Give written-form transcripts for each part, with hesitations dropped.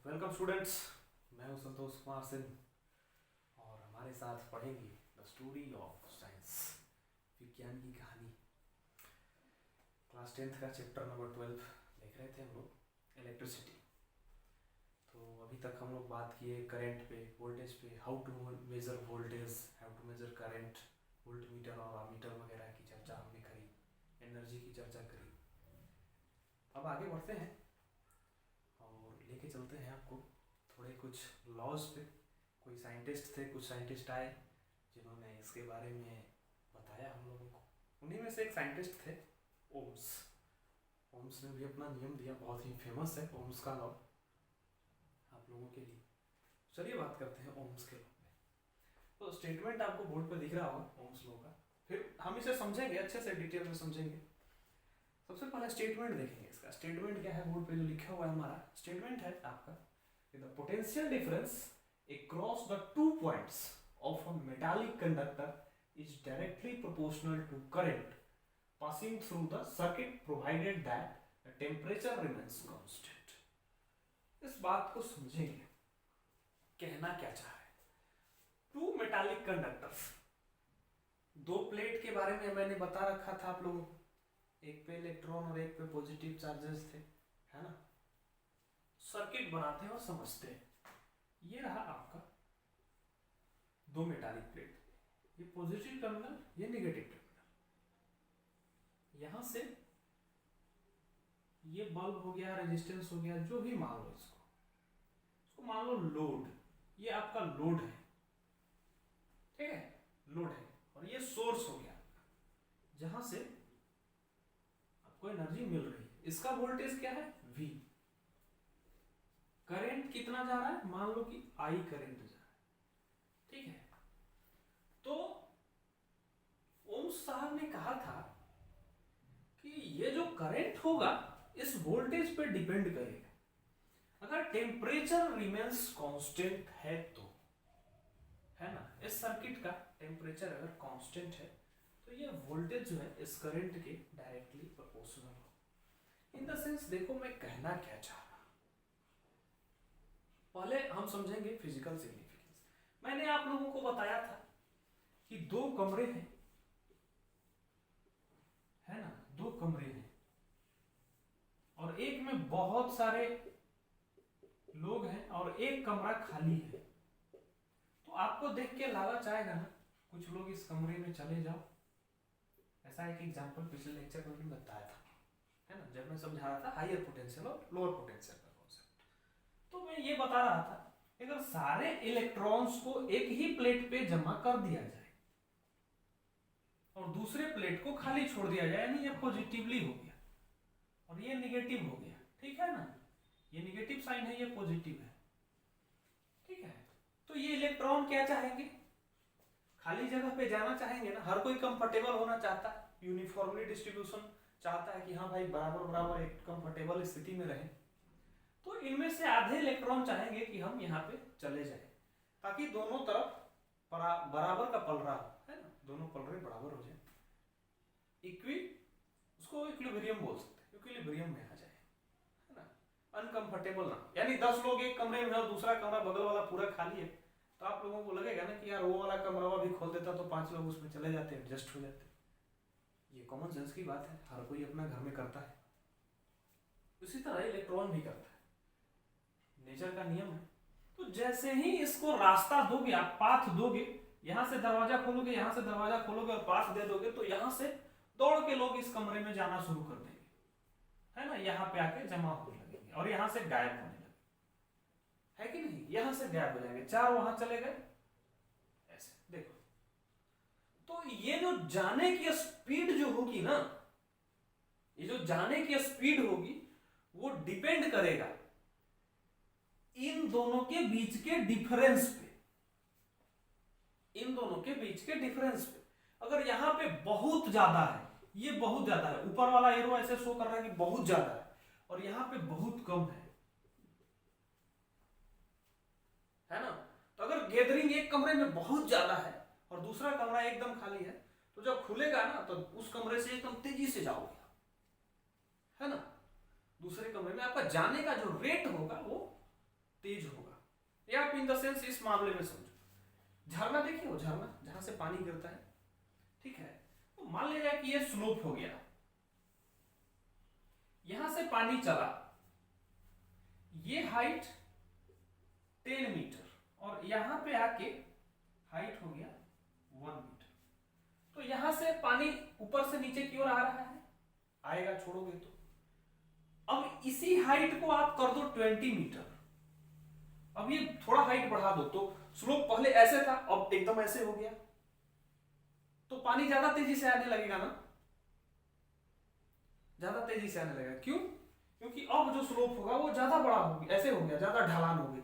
Welcome students, मैं हूं संतोष कुमार सिंह और हमारे साथ पढ़ेंगे द स्टोरी ऑफ साइंस, विज्ञान की कहानी। क्लास 10th का चैप्टर नंबर 12 देख रहे थे हम लोग, इलेक्ट्रिसिटी। तो अभी तक हम लोग बात किए करंट पे, वोल्टेज पे, how to measure voltage, how to measure current, voltmeter और आमीटर वगैरह की चर्चा हमने करी, एनर्जी की चर्चा करी। अब आगे बढ़ते हैं और लेके चलते हैं आपको थोड़े कुछ लॉज पे। कोई साइंटिस्ट थे, कुछ साइंटिस्ट आए जिन्होंने इसके बारे में बताया हम लोगों को। उन्हीं में से एक साइंटिस्ट थे ओम्स। ओम्स ने भी अपना नियम दिया, बहुत ही फेमस है ओम्स का लॉ आप लोगों के लिए। चलिए बात करते हैं ओम्स के लॉ पे। तो स्टेटमेंट आपको बोर्ड पे दिख रहा होगा ओम्स लॉ का, फिर हम इसे समझेंगे, अच्छे से डिटेल में समझेंगे। सबसे पहले स्टेटमेंट देखेंगे इसका। स्टेटमेंट क्या है, बोर्ड पे जो लिखा हुआ है हमारा स्टेटमेंट है आपका, the potential difference across the 2 points of a metallic conductor is directly proportional to current passing through the circuit provided that the temperature remains constant। इस बात को समझेंगे, कहना क्या चाह रहे हैं। 2 metallic conductors, 2 प्लेट के बारे में मैंने बता रखा था आप लोगों को, एक पे इलेक्ट्रॉन और एक पे पॉजिटिव चार्जेस थे, है ना। सर्किट बनाते हैं और समझते हैं। ये रहा आपका 2 मेटालिक प्लेट, ये पॉजिटिव टर्मिनल, ये नेगेटिव टर्मिनल। यहां से ये बल्ब हो गया, रेजिस्टेंस हो गया, जो भी मान लो इसको मान लो लोड। ये आपका लोड है, ठीक है, लोड है। और ये सोर्स हो गया जहां से आपको एनर्जी मिल रही है। इसका वोल्टेज क्या है, V। करंट कितना जा रहा है, मान लो कि I करंट जा रहा है, ठीक है। तो ओम्स साहब ने कहा था कि ये जो करंट होगा इस वोल्टेज पे डिपेंड करेगा। अगर टेम्परेचर रिमेन्स कांस्टेंट है तो, है ना, इस सर्किट का टेम्परेचर अगर कांस्टेंट है तो ये वोल्टेज जो है इस करंट के डायरेक्टली प्रोपोर्शनल हो। इन द सेंस, देखो मैं कहना क्या चाह रहा हूं। पहले हम समझेंगे फिजिकल सिग्निफिकेंस। मैंने आप लोगों को बताया था कि 2 कमरे हैं, है ना, 2 कमरे हैं और एक में बहुत सारे लोग हैं और एक कमरा खाली है। तो आपको देख के लालच आएगा ना, कुछ लोग इस कमरे में चले जाओ। ऐसा एक एग्जांपल पिछले लेक्चर में भी बताया था, है ना, जब मैं समझा रहा था हायर पोटेंशियल और लोअर पोटेंशियल का कॉन्सेप्ट। तो मैं ये बता रहा था, अगर सारे इलेक्ट्रॉन्स को एक ही प्लेट पे जमा कर दिया जाए और दूसरे प्लेट को खाली छोड़ दिया जाए, यानी ये पॉजिटिवली हो गया और ये निगेटिव हो गया, ठीक है ना, ये निगेटिव साइन है, ये पॉजिटिव है, ठीक है। तो ये इलेक्ट्रॉन क्या चाहेंगे, खाली जगह पे जाना चाहेंगे ना। हर कोई कंफर्टेबल होना चाहता है, यूनिफॉर्मली डिस्ट्रीब्यूशन चाहता है कि हाँ भाई बराबर बराबर एक कंफर्टेबल स्थिति में रहे। तो इनमें से आधे इलेक्ट्रॉन चाहेंगे कि हम यहाँ पे चले जाए ताकि दोनों तरफ बराबर का पलड़ा हो, है ना, दोनों पलड़े बराबर हो जाए। उसको इक्विलिब्रियम बोल सकते हैं, इक्विलिब्रियम में आ जाए, है ना, अनकंफर्टेबल ना। यानी 10 लोग एक कमरे में है और दूसरा कमरा बगल वाला पूरा खाली है, तो आप लोगों को लगेगा ना कि यार वो वाला कमरा भी खोल देता तो 5 लोग उसमें चले जाते, एडजस्ट हो जाते। ये कॉमन सेंस की बात है, हर कोई अपना घर में करता है। उसी तरह इलेक्ट्रॉन भी करता है, नेचर का नियम है। तो जैसे ही इसको रास्ता दोगे, आप पाथ दोगे, यहां से दरवाजा खोलोगे, यहां से दरवाजा खोलोगे और पाथ दे दोगे, तो यहां से दौड़ के लोग इस कमरे में जाना शुरू कर देंगे, है ना, यहां पे आके जमा होने लगेंगे और यहां से गायब होने लगेंगे, है कि नहीं, यहां से गायब हो जाएंगे, 4 वहां चले गए, ऐसे देखो। तो ये जो जाने की स्पीड जो होगी ना, ये जो जाने की स्पीड होगी वो डिपेंड करेगा इन दोनों के बीच के डिफरेंस पे, इन दोनों के बीच के डिफरेंस पे। अगर यहां पे बहुत ज्यादा है, ये बहुत ज्यादा है, ऊपर वाला एरो ऐसे शो कर रहा है कि बहुत ज्यादा है, और यहां पे बहुत कम है ना। तो अगर गैदरिंग एक कमरे में बहुत ज्यादा है और दूसरा कमरा एकदम खाली है, तो जब खुलेगा ना तो उस कमरे से एकदम तेजी से जाओगे, है ना। दूसरे कमरे में आपका जाने का जो रेट होगा वो तेज होगा, या आप इन द सेंस इस मामले में समझो, झरना देखिए, वो झरना जहां से पानी गिरता है, ठीक है, तो मान लीजिए कि ये स्लोप हो गया, यहां से पानी चला, ये हाइट 10 मीटर और यहां पे आके हाइट हो गया 1 मीटर, तो यहां से पानी ऊपर से नीचे की ओर आ रहा है, आएगा, छोड़ोगे तो। अब इसी हाइट को आप कर दो 20 मीटर, अब ये थोड़ा हाइट बढ़ा दो, तो स्लोप पहले ऐसे था, अब एकदम ऐसे हो गया, तो पानी ज्यादा तेजी से आने लगेगा ना, ज्यादा तेजी से आने लगेगा। क्यों? क्योंकि अब जो स्लोप होगा वो ज्यादा बड़ा होगी, ऐसे हो गया, ज्यादा ढलान हो गई।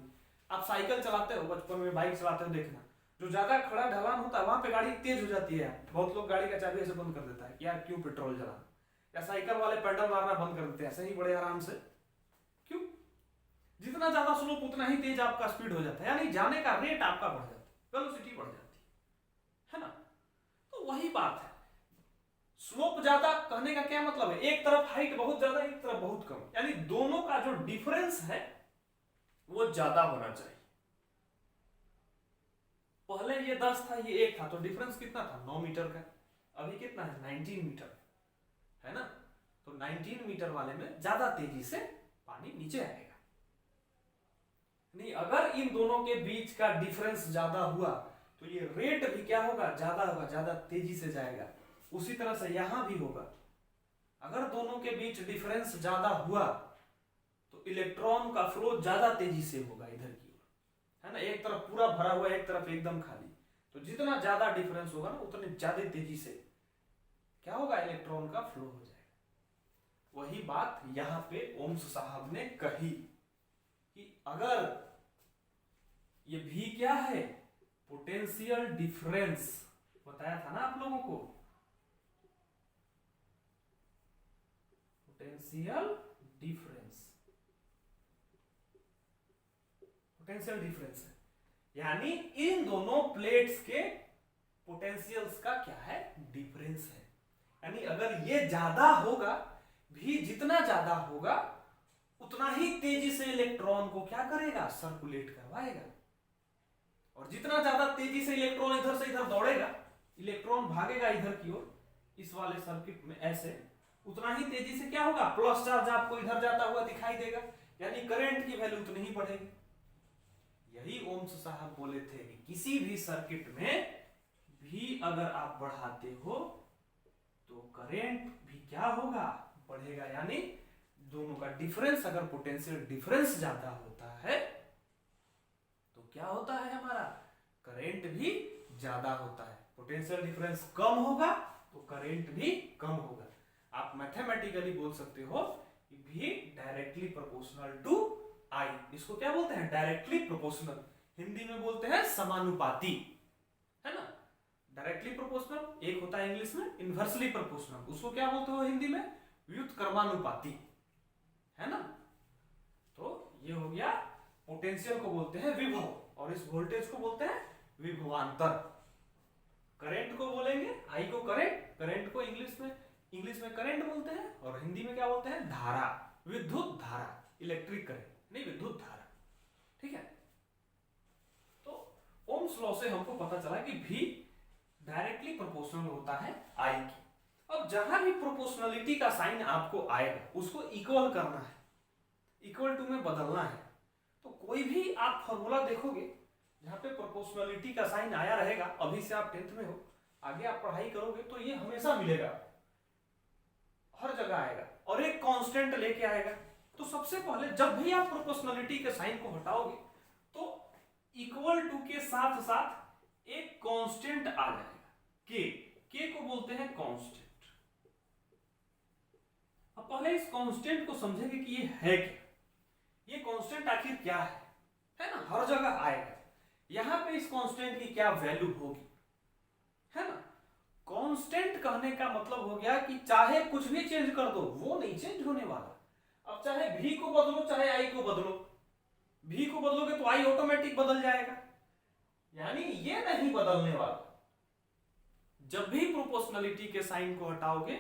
आप साइकिल चलाते हो, बचपन में बाइक चलाते हो, देखना जो ज्यादा खड़ा ढलान होता है वहां पे गाड़ी तेज हो जाती है, बहुत लोग गाड़ी का चाबी ऐसे बंद कर देता है, यार क्यों पेट्रोल जलाना, या साइकिल वाले पेडल मारना बंद कर देते हैं, ऐसे ही बड़े आराम से। क्यों? जितना ज्यादा स्लोप उतना ही तेज आपका स्पीड हो जाता है, यानी जाने का रेट आपका बढ़ जाता है, वेलोसिटी बढ़ जाती है ना। तो वही बात है, स्लोप ज्यादा कहने का क्या मतलब है, एक तरफ हाइट बहुत ज्यादा, एक तरफ बहुत कम, यानी दोनों का जो डिफरेंस है वो ज्यादा होना चाहिए। पहले ये 10 था, ये 1 था, तो डिफरेंस कितना था, 9 मीटर का। अभी कितना है, 19 मीटर है ना। तो 19 मीटर वाले में ज्यादा तेजी से पानी नीचे आएगा। नहीं, अगर इन दोनों के बीच का डिफरेंस ज्यादा हुआ तो ये रेट भी क्या होगा, ज्यादा होगा, ज्यादा तेजी से जाएगा। उसी तरह से यहां भी होगा, अगर दोनों के बीच डिफरेंस ज्यादा हुआ तो इलेक्ट्रॉन का फ्लो ज्यादा तेजी से होगा इधर की ओर, है ना। एक तरफ पूरा भरा हुआ, एक तरफ एकदम खाली, तो जितना ज्यादा डिफरेंस होगा ना उतनी ज्यादा तेजी से क्या होगा, इलेक्ट्रॉन का फ्लो हो जाएगा। वही बात यहां पे ओम्स साहब ने कही कि अगर ये भी क्या है, पोटेंशियल डिफरेंस, बताया था ना आप लोगों को, पोटेंशियल डिफरेंस, पोटेंशियल डिफरेंस है, यानी इन दोनों प्लेट्स के पोटेंशियल्स का क्या है, डिफरेंस है। यानी अगर ये ज्यादा होगा, भी जितना ज्यादा होगा उतना ही तेजी से इलेक्ट्रॉन को क्या करेगा, सर्कुलेट करवाएगा। और जितना ज्यादा तेजी से इलेक्ट्रॉन इधर से इधर दौड़ेगा, इलेक्ट्रॉन भागेगा इधर की ओर, इस वाले सर्किट में ऐसे, उतना ही तेजी से क्या होगा, प्लस चार्ज आपको इधर जाता हुआ दिखाई देगा, यानी करंट की वैल्यू उतनी ही बढ़ेगी। यही ओम्स साहब बोले थे कि किसी भी सर्किट में भी अगर आप बढ़ाते हो तो करंट भी क्या होगा, बढ़ेगा। यानी दोनों का डिफरेंस, अगर पोटेंशियल डिफरेंस ज्यादा होता है तो क्या होता है, हमारा करंट भी ज्यादा होता है। पोटेंशियल डिफरेंस कम होगा तो करंट भी कम होगा। आप मैथमेटिकली बोल सकते हो कि भी डायरेक्टली प्रोपोर्शनल टू आई, इसको क्या बोलते हैं, डायरेक्टली प्रोपोर्शनल, हिंदी में बोलते हैं समानुपाती, है ना। डायरेक्टली प्रोपोर्शनल, एक होता है इंग्लिश में इनवर्सली प्रोपोर्शनल, उसको क्या बोलते हो हिंदी में, व्युत्क्रमानुपाती, है ना। तो ये हो गया, पोटेंशियल को बोलते हैं विभव, और इस वोल्टेज को बोलते हैं विभवांतर। करंट को बोलेंगे, आई को करंट, करंट को इंग्लिश में करंट बोलते हैं, और हिंदी में क्या बोलते हैं, धारा, विद्युत धारा, इलेक्ट्रिक करंट नहीं, विद्युत धारा, ठीक है। तो ओम्स लॉ से हमको पता चला कि भी डायरेक्टली प्रोपोर्शनल होता है आई की। अब जहां भी प्रोपोर्शनलिटी का साइन आपको आएगा उसको इक्वल करना है, इक्वल टू में बदलना है। तो कोई भी आप फॉर्मूला देखोगे जहां पे प्रोपोर्शनलिटी का साइन आया रहेगा, अभी से आप 10th में हो, आगे आप पढ़ाई करोगे तो ये हमेशा मिलेगा, हर जगह आएगा, और एक कांस्टेंट लेके आएगा। तो सबसे पहले जब भी आप प्रोपोर्शनलिटी के साइन को हटाओगे तो इक्वल टू के साथ साथ एक कांस्टेंट आ जाएगा, के को बोलते हैं कांस्टेंट। अब पहले इस कांस्टेंट को समझेंगे कि ये है क्या, ये कांस्टेंट आखिर क्या है ना, हर जगह आएगा। यहां पे इस कांस्टेंट की क्या वैल्यू होगी, है ना। कांस्टेंट कहने का मतलब हो गया कि चाहे कुछ भी चेंज कर दो वो नहीं चेंज होने वाला। अब चाहे भी को बदलो, चाहे आई को बदलो, भी को बदलोगे तो आई ऑटोमेटिक बदल जाएगा, यानी ये नहीं बदलने वाला। जब भी प्रोपोर्शनलिटी के साइन को हटाओगे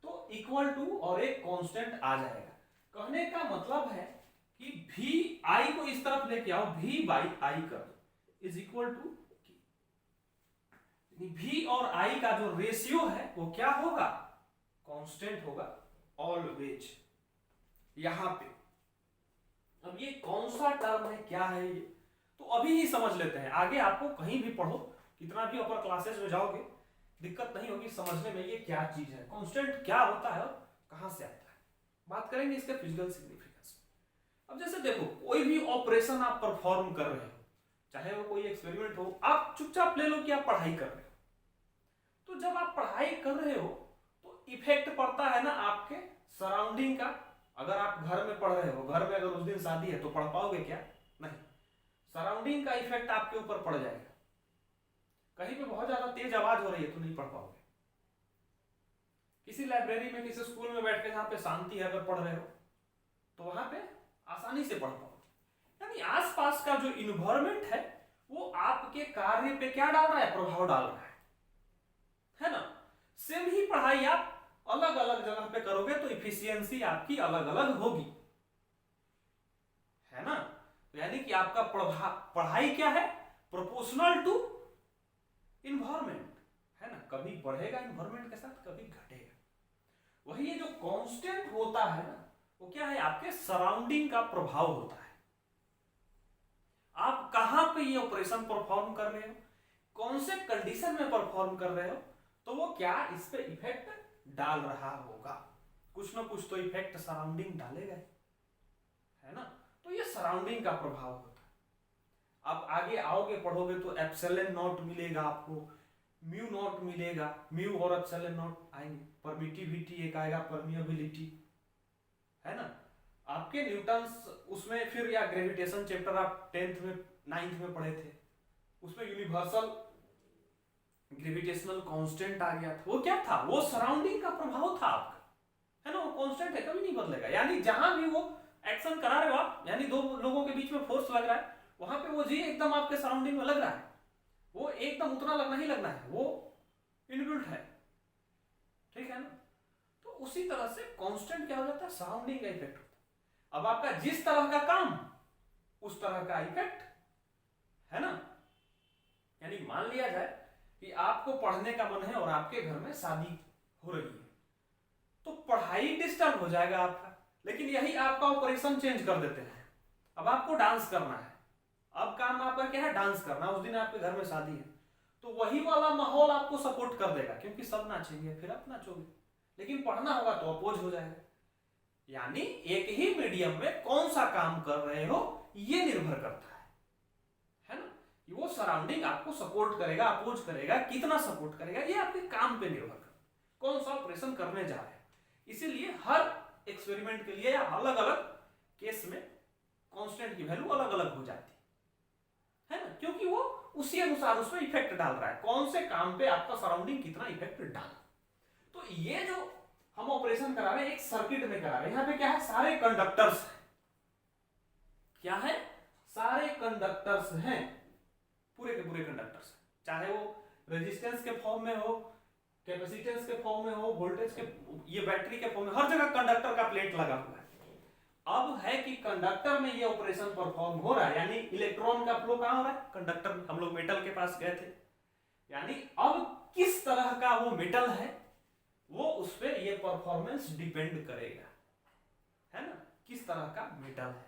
तो इक्वल टू और एक कांस्टेंट आ जाएगा। कहने का मतलब है कि भी आई को इस तरफ लेके आओ, भी बाई आई कर दो इज इक्वल टू भी और आई का जो रेशियो है वो क्या होगा, कांस्टेंट होगा ऑलवेज। यहां पे अब ये कौन सा टर्म है, क्या है ये, तो अभी ही समझ लेते हैं, आगे आपको कहीं भी पढ़ो, कितना भी अपर क्लासेस में जाओगे दिक्कत नहीं होगी समझने में ये क्या चीज है, कांस्टेंट क्या होता है और कहां से आता है। बात करेंगे इसके फिजिकल सिग्निफिकेंस। अब जैसे देखो कोई भी ऑपरेशन आप परफॉर्म कर रहे हो, चाहे वो कोई एक्सपेरिमेंट हो, आप चुपचाप ले लो कि आप पढ़ाई कर रहे हो, तो जब आप पढ़ाई कर रहे हो तो इफेक्ट पड़ता है ना आपके सराउंडिंग का। अगर आप घर में पढ़ रहे हो, घर में अगर उस दिन शादी है तो पढ़ पाओगे क्या, नहीं, सराउंडिंग का इफेक्ट आपके ऊपर पड़ जाएगा। कहीं पे बहुत ज्यादा तेज आवाज हो रही है तो नहीं पढ़ पाओगे। किसी लाइब्रेरी में, किसी स्कूल में बैठ के जहां पे शांति है अगर पढ़ रहे हो तो वहां पे आसानी से पढ़ पाओगे। यानी आसपास का जो इन्वायरमेंट है वो आपके कार्य पे क्या डाल रहा है, प्रभाव डाल रहा है ना। सेम ही पढ़ाई आप अलग अलग जगह पे करोगे तो इफिशियंसी आपकी अलग अलग होगी, है ना। यानी कि आपका पढ़ाई क्या है, प्रोपोर्शनल टू इन्वायरमेंट, है ना, कभी बढ़ेगा इन्वायरमेंट के साथ, कभी घटेगा। वही ये जो कांस्टेंट होता है ना वो क्या है, आपके सराउंडिंग का प्रभाव होता है। आप कहां पे ये ऑपरेशन परफॉर्म कर रहे हो, कौन से कंडीशन में परफॉर्म कर रहे हो, तो वो क्या इस पे इफेक्ट डाल रहा होगा, कुछ ना कुछ तो इफेक्ट सराउंडिंग डालेगा, है ना। तो ये सराउंडिंग का प्रभाव होता है। आप आगे आओगे पढ़ोगे तो एप्सिलॉन नॉट मिलेगा आपको, म्यू नॉट मिलेगा, म्यू और एप्सिलॉन नॉट आएंगे, परमिटिविटी एक आएगा, परमिएबिलिटी, है ना। आपके न्यूटन्स उसमें फिर, या ग्रेविटेशन चैप्टर आप 10th में 9th में पढ़े थे, उसमें यूनिवर्सल ग्रेविटेशनल कांस्टेंट आ गया था। वो क्या था, वो सराउंडिंग का प्रभाव था आपका, है ना, वो कांस्टेंट है, कभी नहीं बदलेगा। यानी जहां भी वो एक्शन करा रहे हो आप, यानी दो लोगों के बीच में फोर्स लग रहा है, वहां पे वो जी एकदम आपके सराउंडिंग में लग रहा है, वो एकदम उतना लगना ही लगना है, वो इनबिल्ट है, ठीक है ना। तो उसी तरह से कांस्टेंट क्या हो जाता है, सराउंडिंग का इफेक्ट होता है। अब आपका जिस तरह का काम उस तरह का इफेक्ट, है ना। यानी मान लिया जाए कि आपको पढ़ने का मन है और आपके घर में शादी हो रही है, तो पढ़ाई डिस्टर्ब हो जाएगा आपका, लेकिन यही आपका ऑपरेशन चेंज कर देते हैं। अब आपको डांस करना है, अब काम आपका क्या है, डांस करना, उस दिन आपके घर में शादी है, तो वही वाला माहौल आपको सपोर्ट कर देगा, क्योंकि सब नाचेंगे, फिर आप नाचोगे। लेकिन पढ़ना होगा तो अपोज हो जाएगा। यानी एक ही मीडियम में कौन सा काम कर रहे हो ये निर्भर करता है ना। कि वो सराउंडिंग आपको सपोर्ट करेगा, अपोज करेगा, कितना सपोर्ट करेगा, ये आपके काम पे निर्भर करता है, कौन सा ऑपरेशन करने जा रहे हैं। इसीलिए हर एक्सपेरिमेंट के लिए या अलग अलग केस में कांस्टेंट की वैल्यू अलग अलग हो जाती है ना, क्योंकि वो उसी अनुसार उसमें इफेक्ट डाल रहा है, कौन से काम पे आपका सराउंडिंग कितना इफेक्ट डाला। तो ये जो हम ऑपरेशन करा रहे हैं एक सर्किट में करा रहे हैं, यहां पे क्या है, सारे कंडक्टर्स हैं, क्या है, सारे कंडक्टर्स हैं, पूरे के पूरे कंडक्टर्स, चाहे वो रेजिस्टेंस के फॉर्म में हो, कैपेसिटेंस के फॉर्म में हो, वोल्टेज के, ये बैटरी के फॉर्म में, हर जगह कंडक्टर का प्लेट लगा हुआ है। अब है कि कंडक्टर में ये ऑपरेशन परफॉर्म हो रहा है, यानी इलेक्ट्रॉन का फ्लो कहां हो रहा है, कंडक्टर में। हम लोग मेटल के पास गए थे, यानी अब किस तरह का वो मेटल है वो उस पर ये परफॉर्मेंस डिपेंड करेगा, है ना, किस तरह का मेटल है।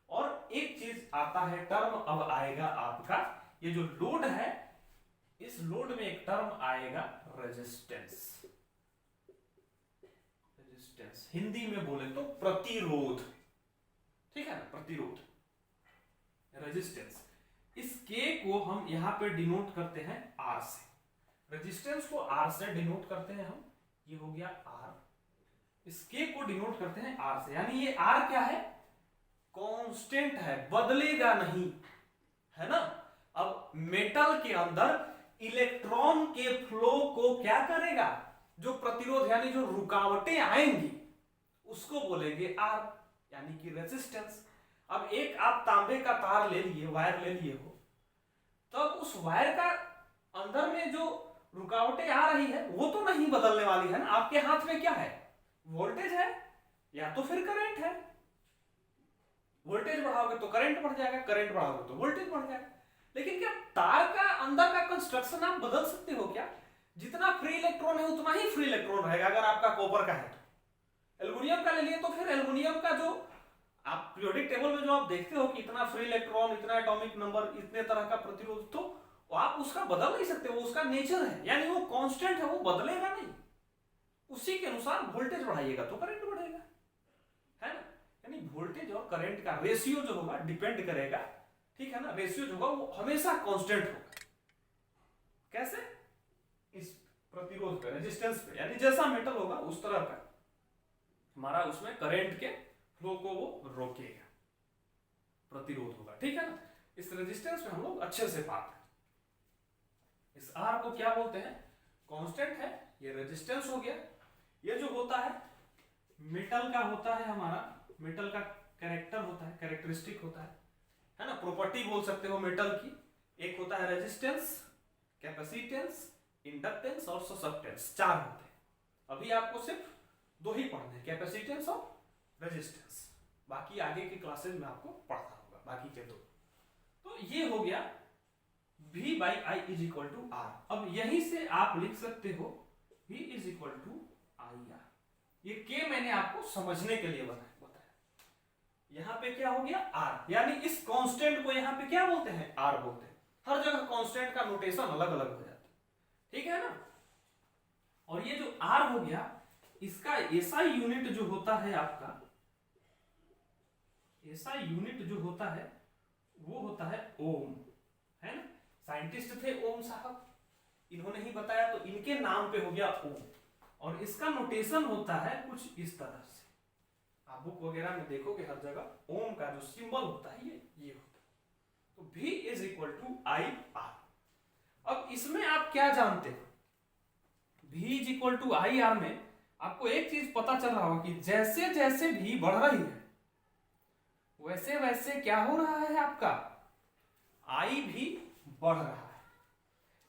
और एक चीज आता है टर्म, अब आएगा आपका ये जो लोड है, इस लोड में एक टर्म आएगा रेजिस्टेंस। रेजिस्टेंस हिंदी में बोले तो प्रतिरोध, ठीक है ना, प्रतिरोध, रेजिस्टेंस। इस के को हम यहां पे डिनोट करते हैं आर से, रेजिस्टेंस को आर से डिनोट करते हैं हम, ये हो गया आर। इस के को डिनोट करते हैं आर से, यानी ये आर क्या है, कांस्टेंट है, बदलेगा नहीं, है ना। अब मेटल के अंदर इलेक्ट्रॉन के फ्लो को क्या करेगा, जो प्रतिरोध यानी जो रुकावटें आएंगी उसको बोलेंगे आर, यानी कि रेजिस्टेंस। अब एक आप तांबे का तार ले लिए, वायर ले लिए हो, तब उस वायर का अंदर में जो रुकावटें आ रही है वो तो नहीं बदलने वाली है ना। आपके हाथ में क्या है, वोल्टेज है या तो फिर करंट है, वोल्टेज बढ़ाओगे तो करंट बढ़ जाएगा, करंट बढ़ाओगे तो वोल्टेज बढ़ जाएगा। लेकिन क्या तार का अंदर का कंस्ट्रक्शन आप बदल सकते हो क्या? जितना फ्री इलेक्ट्रॉन है उतना ही फ्री इलेक्ट्रॉन रहेगा अगर आपका कॉपर का है तो। एल्युमिनियम का ले लिए तो फिर एल्युमिनियम का जो आप पीरियोडिक टेबल में जो आप देखते हो कि इतना फ्री इलेक्ट्रॉन, इतना एटॉमिक नंबर, इतने तरह का प्रतिरोध, तो आप उसका बदल नहीं सकते, वो उसका नेचर है, यानी वो कांस्टेंट है, वो बदलेगा नहीं। उसी के अनुसार वोल्टेज बढ़ाइएगा तो करंट बढ़ेगा, है ना। यानी वोल्टेज और करंट का रेशियो जो होगा डिपेंड करेगा, ठीक है ना, रेशियो जो होगा वो हमेशा कांस्टेंट होगा। कैसे? इस प्रतिरोध पे, रेजिस्टेंस पे, यानी जैसा मेटल होगा उस तरह का हमारा उसमें करंट के फ्लो को वो रोकेगा, प्रतिरोध होगा, ठीक है ना। इस रेजिस्टेंस में हम लोग अच्छे से पाते हैं। इस R को क्या बोलते हैं? कांस्टेंट है, ये रेजिस्टेंस हो गया। ये जो होता है मेटल का होता है, हमारा मेटल का कैरेक्टर होता है, कैरेक्टरिस्टिक होता है ना, प्रॉपर्टी बोल सकते हो मेटल की। एक होता है रेजिस्टेंस, कैपेसिटेंस, इंडक्टेंस और ससेप्टेंस, 4 होते हैं। अभी आपको सिर्फ 2 ही पढ़ने हैं, कैपेसिटेंस और रेजिस्टेंस। बाकी आगे की क्लासेज में आपको पढ़ना होगा बाकी के 2। तो ये हो गया V by I is equal to R. अब यहीं से आप लिख सकते हो V is equal to I R. ये के मैंने आपको समझने के लिए बताया। यहां पे क्या हो गया? R, यानी इस कांस्टेंट को यहां पे क्या बोलते हैं? R बोलते हैं। हर जगह कांस्टेंट का नोटेशन अलग अलग हो जाता है, ठीक है ना। और ये जो R हो गया, इसका एसआई यूनिट जो होता है आपका, एसआई यूनिट जो होता है वो होता है ओम, है ना। साइंटिस्ट थे ओम साहब, इन्होंने ही बताया, तो इनके नाम पे हो गया ओम। और इसका नोटेशन होता है कुछ इस तरह से, आप बुक वगैरह में देखोगे हर जगह ओम का जो सिंबल होता है ये होता है। तो V is equal to I R. अब इसमें आप क्या जानते हो? V is equal to I R में आपको एक चीज पता चल रहा होगा कि जैसे जैसे V बढ़ रही है वैसे वैसे क्या हो रहा है, आपका I भी बढ़ रहा है।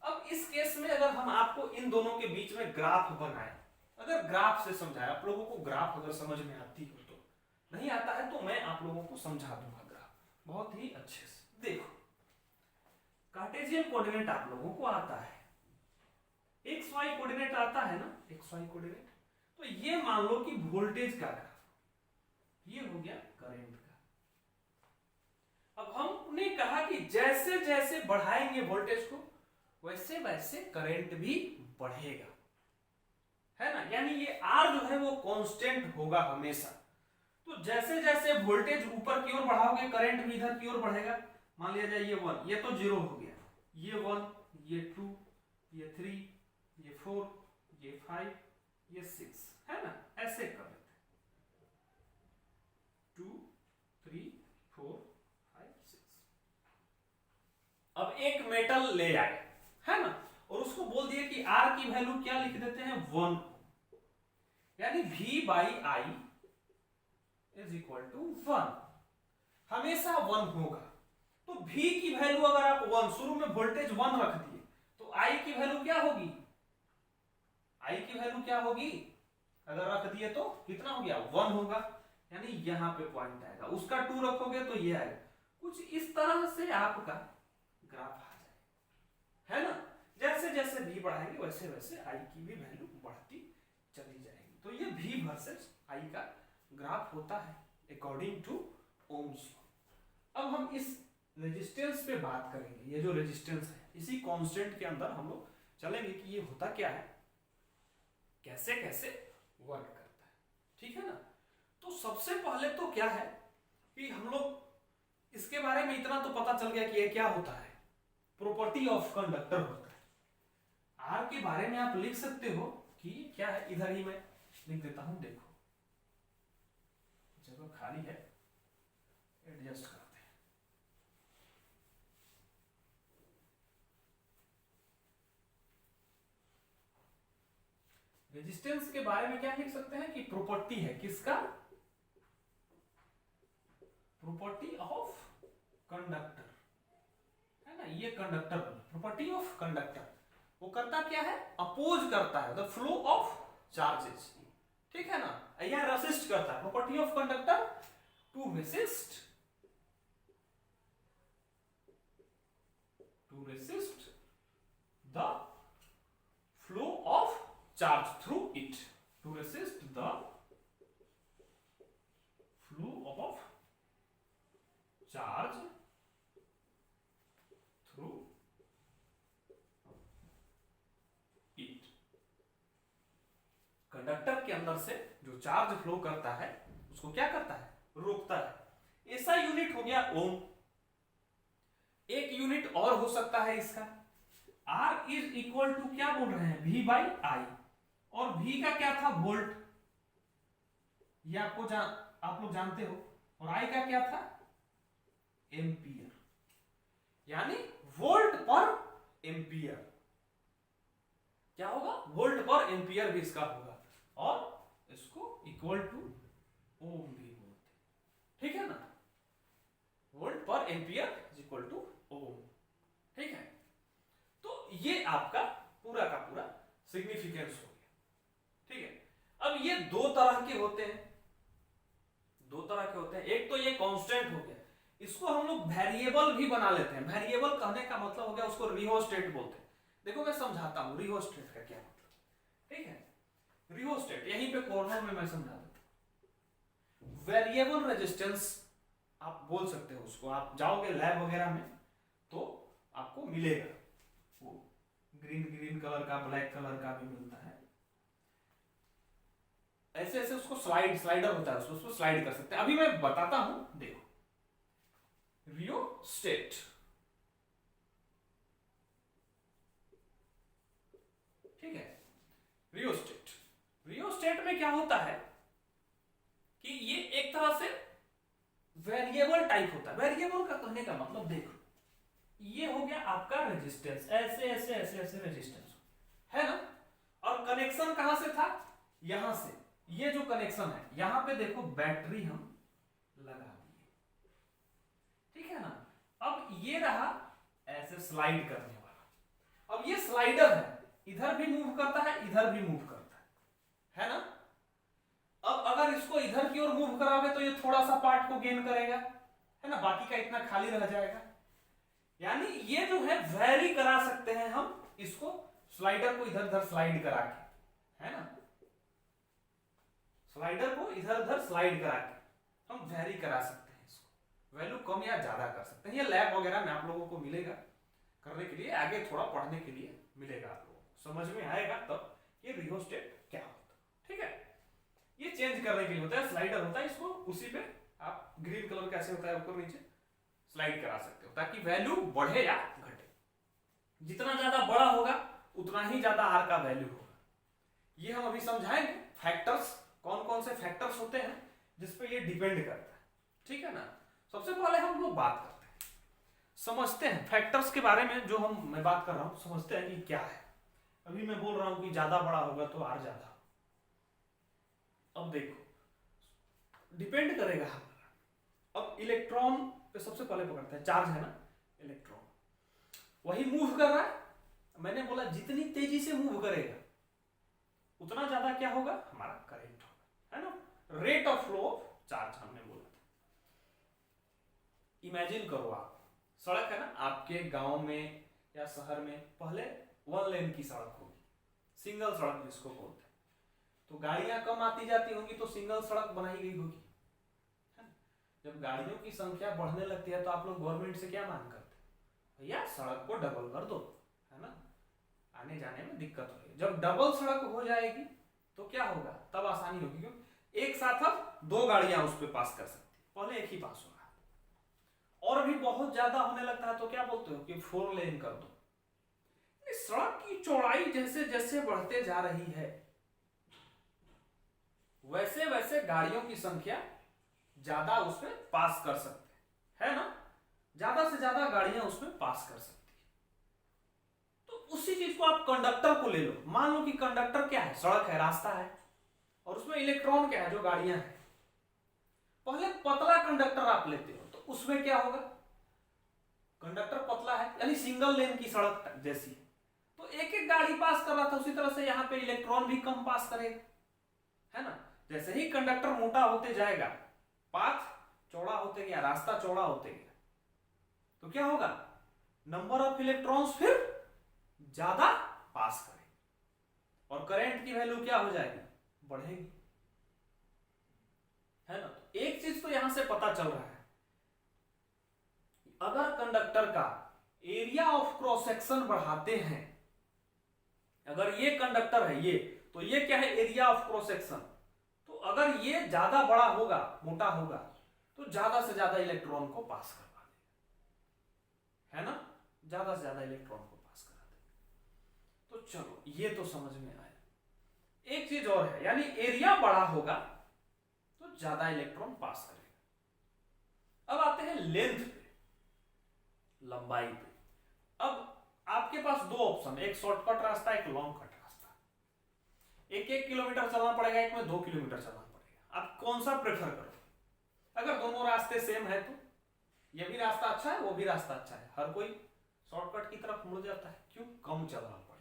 अब इस केस में अगर हम आपको इन दोनों के बीच में ग्राफ बनाए, अगर ग्राफ से समझाए, आप लोगों को ग्राफ अगर समझ में आती हो, तो नहीं आता है तो मैं आप लोगों को समझा दूंगा ग्राफ बहुत ही अच्छे से। देखो, कार्टेशियन कोऑर्डिनेट आप लोगों को आता है, एक्स वाई कोऑर्डिनेट आता है ना, एक्स वाई कोऑर्डिनेट। तो ये मान लो कि वोल्टेज का ग्राफ, ये हो गया करंट का। अब हमने कहा कि जैसे जैसे बढ़ाएंगे वोल्टेज को वैसे वैसे करंट भी बढ़ेगा, है ना। यानी ये R जो है वो कांस्टेंट होगा हमेशा। तो जैसे जैसे वोल्टेज ऊपर की ओर बढ़ाओगे करंट भी इधर की ओर बढ़ेगा। मान लिया जाए ये 1, ये तो 0 हो गया, ये 1, ये 2, ये 3, ये 4, ये 5, ये 6, है ना। ऐसे कर लेते हैं 2, 3, 4, 5, 6। अब एक मेटल ले आए, है ना, और उसको बोल दिया कि R की वैल्यू क्या लिख देते हैं? 1, यानी V by I is equal to 1, हमेशा 1 होगा। तो V की वैल्यू अगर आप 1, शुरू में वोल्टेज 1 रख दिए, तो I की वैल्यू क्या होगी? I की वैल्यू क्या होगी अगर रख दिए तो? कितना हो गया? 1 होगा, यानी यहां पे पॉइंट आएगा। उसका 2 रखोगे तो ये आएगा। कुछ इस तरह से आपका ग्राफ आ जाएगा, है ना। जैसे जैसे V बढ़ाएंगे वैसे वैसे I की भी वैल्यू बढ़ती चली जाएगी। तो ये V वर्सेस I का ग्राफ होता है अकॉर्डिंग टू ओम्स लॉ। अब हम इस रेजिस्टेंस पे बात करेंगे। ये जो रेजिस्टेंस है, इसी कांस्टेंट के अंदर हम लोग चलेंगे कि ये होता क्या है, कैसे कैसे वर्क करता है, ठीक है ना। तो सबसे पहले तो क्या है कि हम लोग इसके बारे में इतना तो पता चल गया कि ये क्या होता है, प्रॉपर्टी ऑफ कंडक्टर होता है। R के बारे में आप लिख सकते हो कि क्या है, इधर ही मैं लिख देता हूं। देखो जगह खाली है, एडजस्ट करते हैं। रेजिस्टेंस के बारे में क्या लिख सकते हैं कि प्रॉपर्टी है किसका? प्रॉपर्टी ऑफ कंडक्टर, है ना। ये कंडक्टर, प्रॉपर्टी ऑफ कंडक्टर, वो करता क्या है? अपोज करता है द फ्लो ऑफ चार्जेस, ठीक है ना। यह रेसिस्ट करता है। Property of conductor to resist to resist the flow of charge through it, to resist the flow of charge through it। Conductor के अंदर से जो चार्ज फ्लो करता है उसको क्या करता है, रोकता है। ऐसा यूनिट हो गया ओम। एक यूनिट और हो सकता है इसका, R इज इक्वल टू क्या बोल रहे हैं, V बाई आई, और V का क्या था, वोल्ट, ये आप लोग जानते हो, और I का क्या था, एम्पियर, यानी वोल्ट पर एम्पियर। क्या होगा, वोल्ट पर एम्पियर भी इसका होगा, और इसको इक्वल टू ओम भी बोलते, ठीक है ना, वोल्ट पर ampere is equal two ohm, ठीक है। तो ये आपका पूरा का पूरा सिग्निफिकेंस हो गया, ठीक है। अब ये दो तरह के होते हैं, एक तो ये कांस्टेंट हो गया, इसको हम लोग वेरिएबल भी बना लेते हैं। वेरिएबल कहने का मतलब हो गया, उसको रिहोस्टेट बोलते हैं। देखो मैं समझाता हूं रिहोस्टेट का क्या मतलब, ठीक है। रिहोस्टेट यहीं पे कॉर्नर में मैं समझा देता हूं। वेरिएबल रेजिस्टेंस आप बोल सकते हो उसको, आप जाओगे लैब वगैरह में तो आपको मिलेगा, वो ग्रीन कलर का, ब्लैक कलर का भी मिलता है, ऐसे ऐसे उसको स्लाइडर होता है, उसको स्लाइड कर सकते हैं। अभी मैं बताता हूं, देखो रियोस्टेट, ठीक है। रियोस्टेट में क्या होता है कि ये एक तरह से वेरिएबल टाइप होता है। वेरिएबल का कहने का मतलब देखो, ये हो गया आपका रेजिस्टेंस, ऐसे ऐसे ऐसे ऐसे रेजिस्टेंस है ना, और कनेक्शन कहां से था, यहां से, ये जो कनेक्शन है यहां पे देखो बैटरी हम लगा दिए, ठीक है ना। अब ये रहा ऐसे स्लाइड करने वाला, अब ये स्लाइडर है, इधर भी मूव करता है, इधर भी मूव करता है ना। अब अगर इसको इधर की ओर मूव कराओगे तो ये थोड़ा सा पार्ट को गेन करेगा, है ना, बाकी का इतना खाली रह जाएगा। यानी ये जो है वेरी करा सकते हैं हम इसको, स्लाइडर को इधर उधर स्लाइड करा के, है ना, स्लाइडर को इधर उधर स्लाइड करा के हम वेरी करा सकते हैं इसको, वैल्यू कम या ज्यादा कर सकते हैं। ये लैब वगैरह में आप लोगों को मिलेगा करने के लिए, आगे थोड़ा पढ़ने के लिए मिलेगा, आप लोगों को समझ में आएगा तब ये रियोस्टेट क्या होता है, ठीक है। ये चेंज करने के लिए होता है, स्लाइडर होता है, इसको उसी पे आप ग्रीन कलर कैसे होता है ऊपर नीचे स्लाइड करा सकते हो, ताकि वैल्यू बढ़े या घटे। जितना ज्यादा बड़ा होगा उतना ही ज्यादा आर का वैल्यू होगा। ये हम अभी समझाएंगे फैक्टर्स, कौन कौन से फैक्टर्स होते हैं जिसपे ये डिपेंड करता है, ठीक है ना। सबसे पहले हम लोग बात करते हैं, समझते हैं फैक्टर्स के बारे में, जो मैं बात कर रहा हूं समझते हैं कि क्या है। अभी मैं बोल रहा हूं कि ज्यादा बड़ा होगा तो आर ज्यादा। अब देखो डिपेंड करेगा हमारा, अब इलेक्ट्रॉन पे सबसे पहले पकड़ते हैं, चार्ज है ना, इलेक्ट्रॉन वही मूव कर रहा है। मैंने बोला जितनी तेजी से मूव करेगा उतना ज्यादा क्या होगा, हमारा करंट होगा, है ना, rate of flow of charge हमने बोला था। इमेजिन करो आप, सड़क है ना आपके गांव में या शहर में, पहले वन लेन की सड़क होगी, सिंगल सड़क जिसको बोलते हैं, तो गाड़ियां कम आती जाती होंगी तो सिंगल सड़क बनाई गई होगी। जब गाड़ियों की संख्या बढ़ने लगती है तो आप लोग गवर्नमेंट से क्या मांग करते हैं, भैया सड़क को डबल कर दो, है ना, आने जाने में दिक्कत हो रही है। जब डबल सड़क हो जाएगी तो क्या होगा, तब आसानी होगी, क्योंकि एक साथ अब दो गाड़ियां उस पर पास कर सकती, पहले एक ही पास हो रहा, और भी बहुत ज्यादा होने लगता है तो क्या बोलते हो कि 4 लेन कर दो। सड़क की चौड़ाई जैसे जैसे बढ़ते जा रही है वैसे वैसे गाड़ियों की संख्या ज्यादा उसमें पास कर सकते है ना, ज्यादा से ज्यादा गाड़ियां उसमें पास कर सकती है। तो उसी चीज को आप कंडक्टर को ले लो, मान लो कि कंडक्टर क्या है, सड़क है, रास्ता है, और उसमें इलेक्ट्रॉन क्या है, जो गाड़ियां हैं। पहले पतला कंडक्टर आप लेते हो तो उसमें क्या होगा, कंडक्टर पतला है यानी सिंगल लेन की सड़क जैसी, तो एक एक गाड़ी पास कर रहा था, उसी तरह से यहाँ पे इलेक्ट्रॉन भी कम पास करेगा, है ना। जैसे ही कंडक्टर मोटा होते जाएगा, पाथ चौड़ा होते गया, रास्ता चौड़ा होते गया, तो क्या होगा, नंबर ऑफ इलेक्ट्रॉन्स फिर ज्यादा पास करें और करंट की वैल्यू क्या हो जाएगी, बढ़ेगी, है ना। तो एक चीज तो यहां से पता चल रहा है, अगर कंडक्टर का एरिया ऑफ क्रॉस सेक्शन बढ़ाते हैं, अगर ये कंडक्टर है ये, तो ये क्या है, एरिया ऑफ क्रॉस सेक्शन, तो अगर ये ज्यादा बड़ा होगा, मोटा होगा, तो ज्यादा से ज्यादा इलेक्ट्रॉन को पास करवा देगा, है ना, ज्यादा से ज्यादा इलेक्ट्रॉन को पास करा देगा। तो चलो ये तो समझ में आया। एक चीज और है, यानी एरिया बड़ा होगा तो ज्यादा इलेक्ट्रॉन पास करेगा। अब आते हैं लेंथ पे, लंबाई पे। अब आपके पास दो ऑप्शन, एक शॉर्टकट रास्ता, एक लॉन्ग कट रास्ता। 1-1 किलोमीटर चलना पड़ेगा, एक में 2 किलोमीटर चलना पड़ेगा। आप कौन सा प्रेफर करो? अगर दोनों रास्ते सेम है तो ये भी रास्ता अच्छा है, वो भी रास्ता अच्छा है, हर कोई शॉर्टकट की तरफ मुड़ जाता है, क्यों, कम चलना पड़ेगा।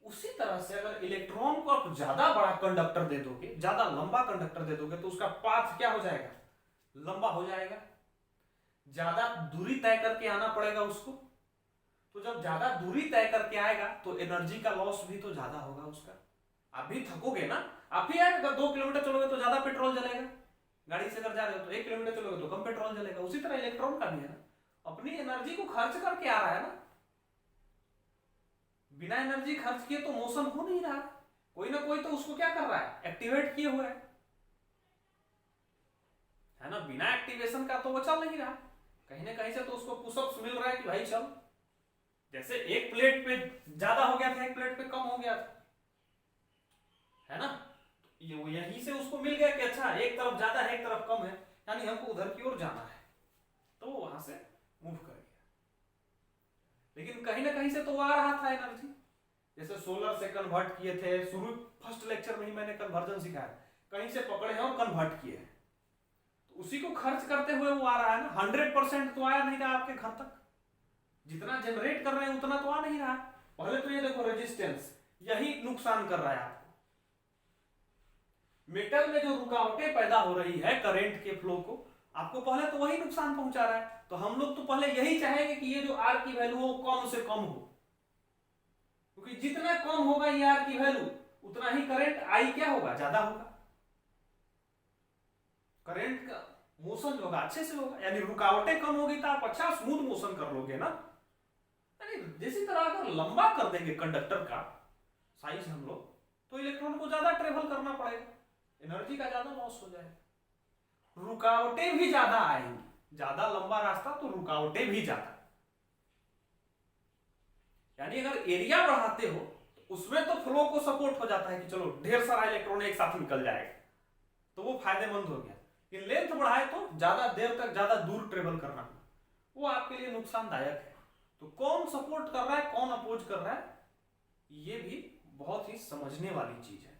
उसी तरह से अगर इलेक्ट्रॉन को आप ज्यादा बड़ा कंडक्टर दे दोगे, ज्यादा लंबा कंडक्टर दे दोगे, तो उसका पाथ क्या हो जाएगा, लंबा हो जाएगा, ज्यादा दूरी तय करके आना पड़ेगा उसको। तो जब ज्यादा दूरी तय करके आएगा तो एनर्जी का लॉस भी तो ज्यादा होगा उसका। आप भी थकोगे ना, आप ही आए, अगर 2 किलोमीटर चलोगे तो ज्यादा पेट्रोल जलेगा, गाड़ी से अगर जा रहे हो तो 1 किलोमीटर चलोगे तो कम पेट्रोल जलेगा। उसी तरह इलेक्ट्रॉन का भी है ना, अपनी एनर्जी को खर्च करके आ रहा है ना, बिना एनर्जी खर्च किए तो मोशन हो नहीं रहा, कोई ना कोई तो उसको क्या कर रहा है, एक्टिवेट किए हुआ है ना। बिना एक्टिवेशन का तो वो चल नहीं रहा, कहीं ना कहीं से तो उसको पुशअप्स मिल रहा है कि भाई चल। जैसे एक प्लेट पे ज्यादा हो गया था, एक प्लेट पे कम हो गया था, है ना, यहीं से उसको मिल गया कि अच्छा एक तरफ ज्यादा है, एक तरफ कम है, यानी हमको उधर की ओर जाना है, तो वहां से मूव कर गया। लेकिन कहीं ना कहीं से तो आ रहा था एनर्जी, जैसे सोलर से कन्वर्ट किए थे, शुरू फर्स्ट लेक्चर में ही मैंने कन्वर्जन सिखाया, कहीं से पकड़े हैं और कन्वर्ट किए हैं, तो उसी को खर्च करते हुए वो आ रहा है ना। 100% तो आया नहीं रहा आपके घर तक, जितना जनरेट कर रहे हैं उतना तो आ नहीं रहा। पहले तो ये देखो रेजिस्टेंस, यही नुकसान कर रहा है आपको। मेटल में जो रुकावटें पैदा हो रही है करंट के फ्लो को, आपको पहले तो वही नुकसान पहुंचा रहा है। तो हम लोग तो पहले यही चाहेंगे कि ये जो आर की वैल्यू हो कम से कम हो, क्योंकि जितना कम होगा ये आर की वैल्यू, उतना ही करंट आई क्या होगा, ज्यादा होगा, करंट का मोशन जो होगा अच्छे से होगा, यानी रुकावटें कम होगी तो आप अच्छा स्मूथ मोशन कर लोगे ना। यानी जिसी तरह अगर लंबा कर देंगे कंडक्टर का साइज हम लोग, तो इलेक्ट्रॉन को ज्यादा ट्रेवल करना पड़ेगा, एनर्जी का ज्यादा लॉस हो जाएगा, रुकावटें भी ज्यादा आएंगी, ज्यादा लंबा रास्ता तो रुकावटें भी ज्यादा। यानी अगर एरिया बढ़ाते हो तो उसमें तो फ्लो को सपोर्ट हो जाता है कि चलो ढेर सारा इलेक्ट्रॉन एक साथ निकल जाएगा, तो वो फायदेमंद हो गया। कि लेंथ बढ़ाए तो ज्यादा देर तक ज्यादा दूर ट्रेवल करना, वो आपके लिए नुकसानदायक है। तो कौन सपोर्ट कर रहा है, कौन अपोज कर रहा है, ये भी बहुत ही समझने वाली चीज है,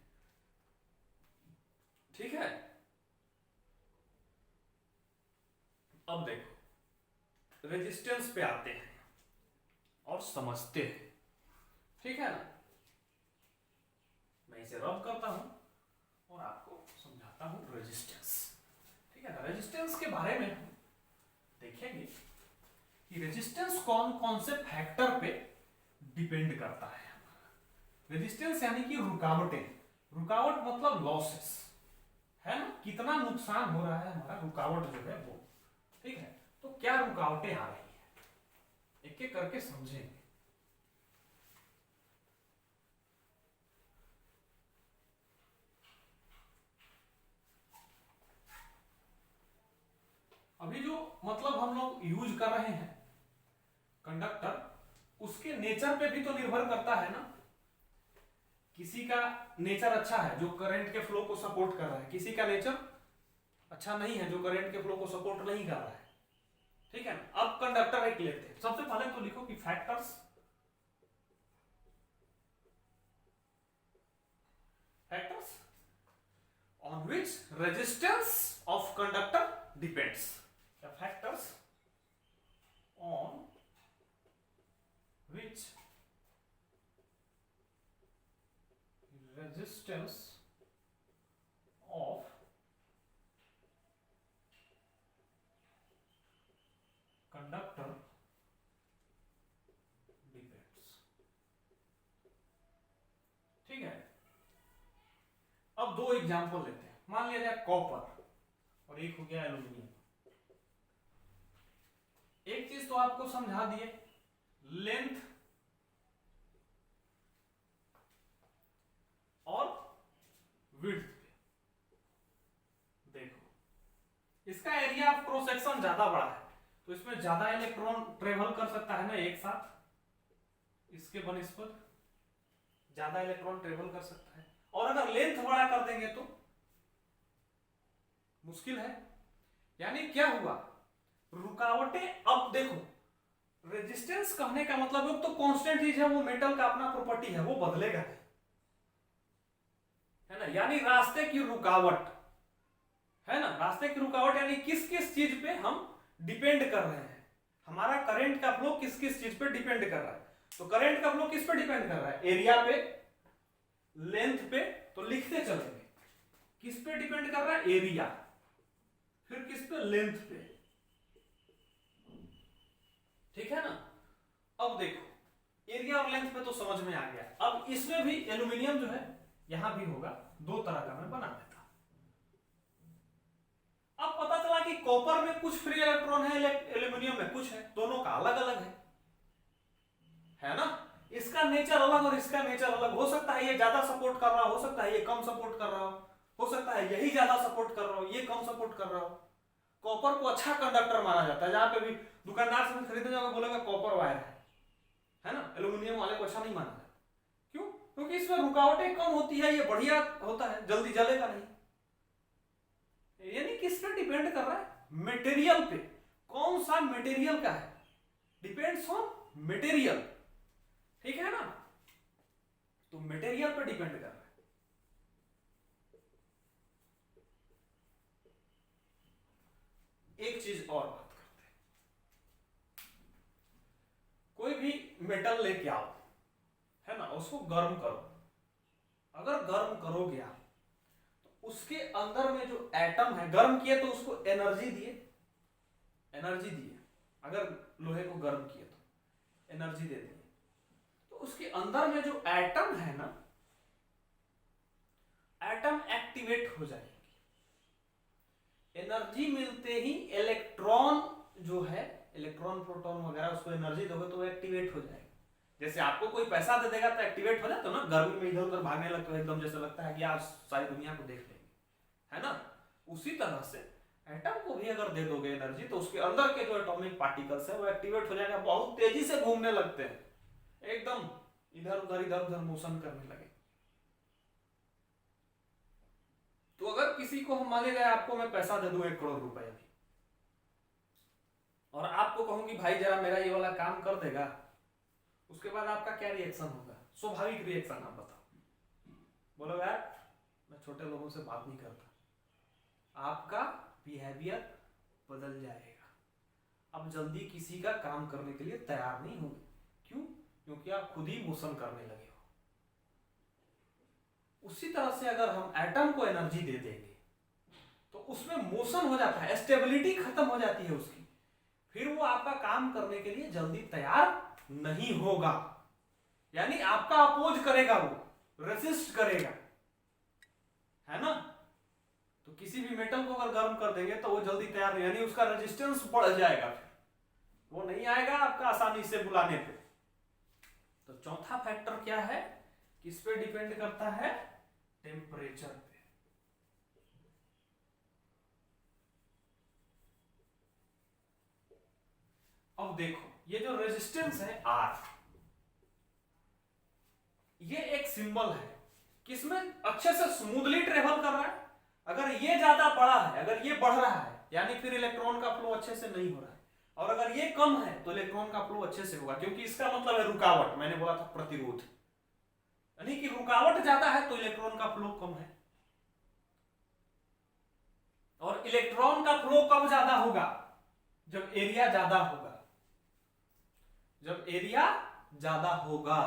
ठीक है। अब देखो रेजिस्टेंस पे आते हैं और समझते हैं, ठीक है ना। मैं इसे रब करता हूं और आपको समझाता हूं रेजिस्टेंस, ठीक है ना। रेजिस्टेंस के बारे में हम देखेंगे कि रेजिस्टेंस कौन कौन से फैक्टर पे डिपेंड करता है। रेजिस्टेंस यानी कि रुकावटें, रुकावट मतलब लॉसेस, है ना, कितना नुकसान हो रहा है हमारा, रुकावट जो है वो, ठीक है। तो क्या रुकावटें आ रही है, एक एक करके समझेंगे। अभी जो मतलब हम लोग यूज कर रहे हैं कंडक्टर, उसके नेचर पे भी तो निर्भर करता है ना। किसी का नेचर अच्छा है जो करंट के फ्लो को सपोर्ट कर रहा है, किसी का नेचर अच्छा नहीं है जो करंट के फ्लो को सपोर्ट नहीं कर रहा है, ठीक है ना। अब कंडक्टर एक लेते हैं, सबसे पहले तो लिखो कि factors on which resistance of conductor depends. The factors on which resistance of conductor ठीक है। अब दो एग्जांपल लेते हैं, मान लिया जाए कॉपर और एक हो गया एल्यूमिनियम। एक चीज तो आपको समझा दिए, लेंथ और विड्थ पे। देखो इसका एरिया ऑफ क्रॉस सेक्शन ज्यादा बड़ा है, तो इसमें ज्यादा इलेक्ट्रॉन ट्रेवल कर सकता है ना एक साथ, इसके बनिस्पत ज्यादा इलेक्ट्रॉन ट्रेवल कर सकता है। और अगर लेंथ बड़ा कर देंगे तो मुश्किल है। यानी क्या हुआ, रुकावटें, अब देखो रेजिस्टेंस कहने का मतलब है तो कांस्टेंट चीज है, वो मेटल का अपना प्रॉपर्टी है, वो बदलेगा नहीं, है ना। यानी रास्ते की रुकावट है ना, रास्ते की रुकावट यानी किस किस चीज पे हम डिपेंड कर रहे हैं, हमारा करंट का फ्लो किस किस चीज पे डिपेंड कर रहा है। तो करंट का फ्लो किस पे डिपेंड कर रहा है, एरिया पे, लेंथ पे, तो लिखते चलेंगे किस पे डिपेंड कर रहा है, एरिया, फिर किस पे, लेंथ पे, ठीक है ना। अब देखो एरिया और लेंथ पे तो समझ में आ गया। अब इसमें भी एल्यूमिनियम जो है यहां भी होगा, दो तरह का मैं बना देता। अब पता चला कि कॉपर में कुछ फ्री इलेक्ट्रॉन है, एल्यूमिनियम में कुछ है, दोनों का अलग अलग है ना। इसका नेचर अलग और इसका नेचर अलग, हो सकता है ये ज्यादा सपोर्ट कर रहा हो सकता है ये कम सपोर्ट कर रहा हो सकता है यही ज्यादा सपोर्ट कर रहा हो, ये कम सपोर्ट कर रहा हो। कॉपर को अच्छा कंडक्टर माना जाता है, जहां पे भी दुकानदार से खरीदने जाओगे बोलेगा कॉपर वायर है ना। एल्यूमिनियम वाले को अच्छा नहीं माना जाता, क्यों, क्योंकि इसमें रुकावटें कम होती है, ये बढ़िया होता है, जल्दी जलेगा नहीं। यानी किस पे डिपेंड कर रहा है, मटेरियल पे, कौन सा मटेरियल का है, डिपेंड्स ऑन मटेरियल, ठीक है ना। तो मटेरियल पे डिपेंड कर रहा है। एक चीज और बात करते हैं, कोई भी मेटल लेके आओ, है ना, उसको गर्म करो। अगर गर्म करोगे आप तो उसके अंदर में जो एटम है, गर्म किए तो उसको एनर्जी दिए, अगर लोहे को गर्म किए तो एनर्जी दे दिए, तो उसके अंदर में जो एटम है ना, एटम एक्टिवेट हो जाएंगे। एनर्जी मिलते ही इलेक्ट्रॉन जो है, इलेक्ट्रॉन प्रोटॉन वगैरह, उसको एनर्जी दोगे तो वो एक्टिवेट हो जाएगा। जैसे आपको कोई पैसा दे देगा तो एक्टिवेट हो जाता है ना, गर्मी में इधर उधर भागने लगते हो, एकदम जैसे लगता है कि आज सारी दुनिया को देख लेंगे, है ना। उसी तरह से एटम को भी अगर दे दोगे एनर्जी तो उसके अंदर के जो एटॉमिक पार्टिकल्स है वो एक्टिवेट हो जाएगा, बहुत तेजी से घूमने लगते हैं, एकदम इधर उधर मोशन करने लगे। तो अगर किसी को हम मान लिया आपको मैं पैसा दे दूं 1 करोड़ रुपए अभी, और आपको कहूं कि भाई जरा मेरा ये वाला काम कर देगा, उसके बाद आपका क्या रिएक्शन होगा, स्वाभाविक रिएक्शन आप बताओ। बोलो यार मैं छोटे लोगों से बात नहीं करता, आपका बिहेवियर बदल जाएगा, अब जल्दी किसी का काम करने के लिए तैयार नहीं होंगे। क्यों, क्योंकि आप खुद ही मोशन करने लगे हो। उसी तरह से अगर हम एटम को एनर्जी दे देंगे तो उसमें मोशन हो जाता है, स्टेबिलिटी खत्म हो जाती है उसकी, फिर वो आपका काम करने के लिए जल्दी तैयार नहीं होगा, यानी आपका अपोज करेगा, वो रेसिस्ट करेगा, है ना। तो किसी भी मेटल को अगर गर्म कर देंगे तो वो जल्दी तैयार नहीं, यानी उसका रेजिस्टेंस बढ़ जाएगा, फिर वो नहीं आएगा आपका आसानी से बुलाने पे। तो चौथा फैक्टर क्या है, किस पे डिपेंड करता है, टेम्परेचर पे। अब देखो ये जो रेजिस्टेंस है R, ये एक सिंबल है, किसमें अच्छे से स्मूथली ट्रेवल कर रहा है। अगर ये ज्यादा बड़ा है, अगर ये बढ़ रहा है, यानी फिर इलेक्ट्रॉन का फ्लो अच्छे से नहीं हो रहा है, और अगर ये कम है तो इलेक्ट्रॉन का फ्लो अच्छे से होगा, क्योंकि इसका मतलब है रुकावट, मैंने बोला था प्रतिरोध, यानी कि रुकावट ज्यादा है तो इलेक्ट्रॉन का फ्लो कम है। और इलेक्ट्रॉन का फ्लो कब ज्यादा होगा, जब एरिया ज्यादा होगा। जब एरिया ज्यादा होगा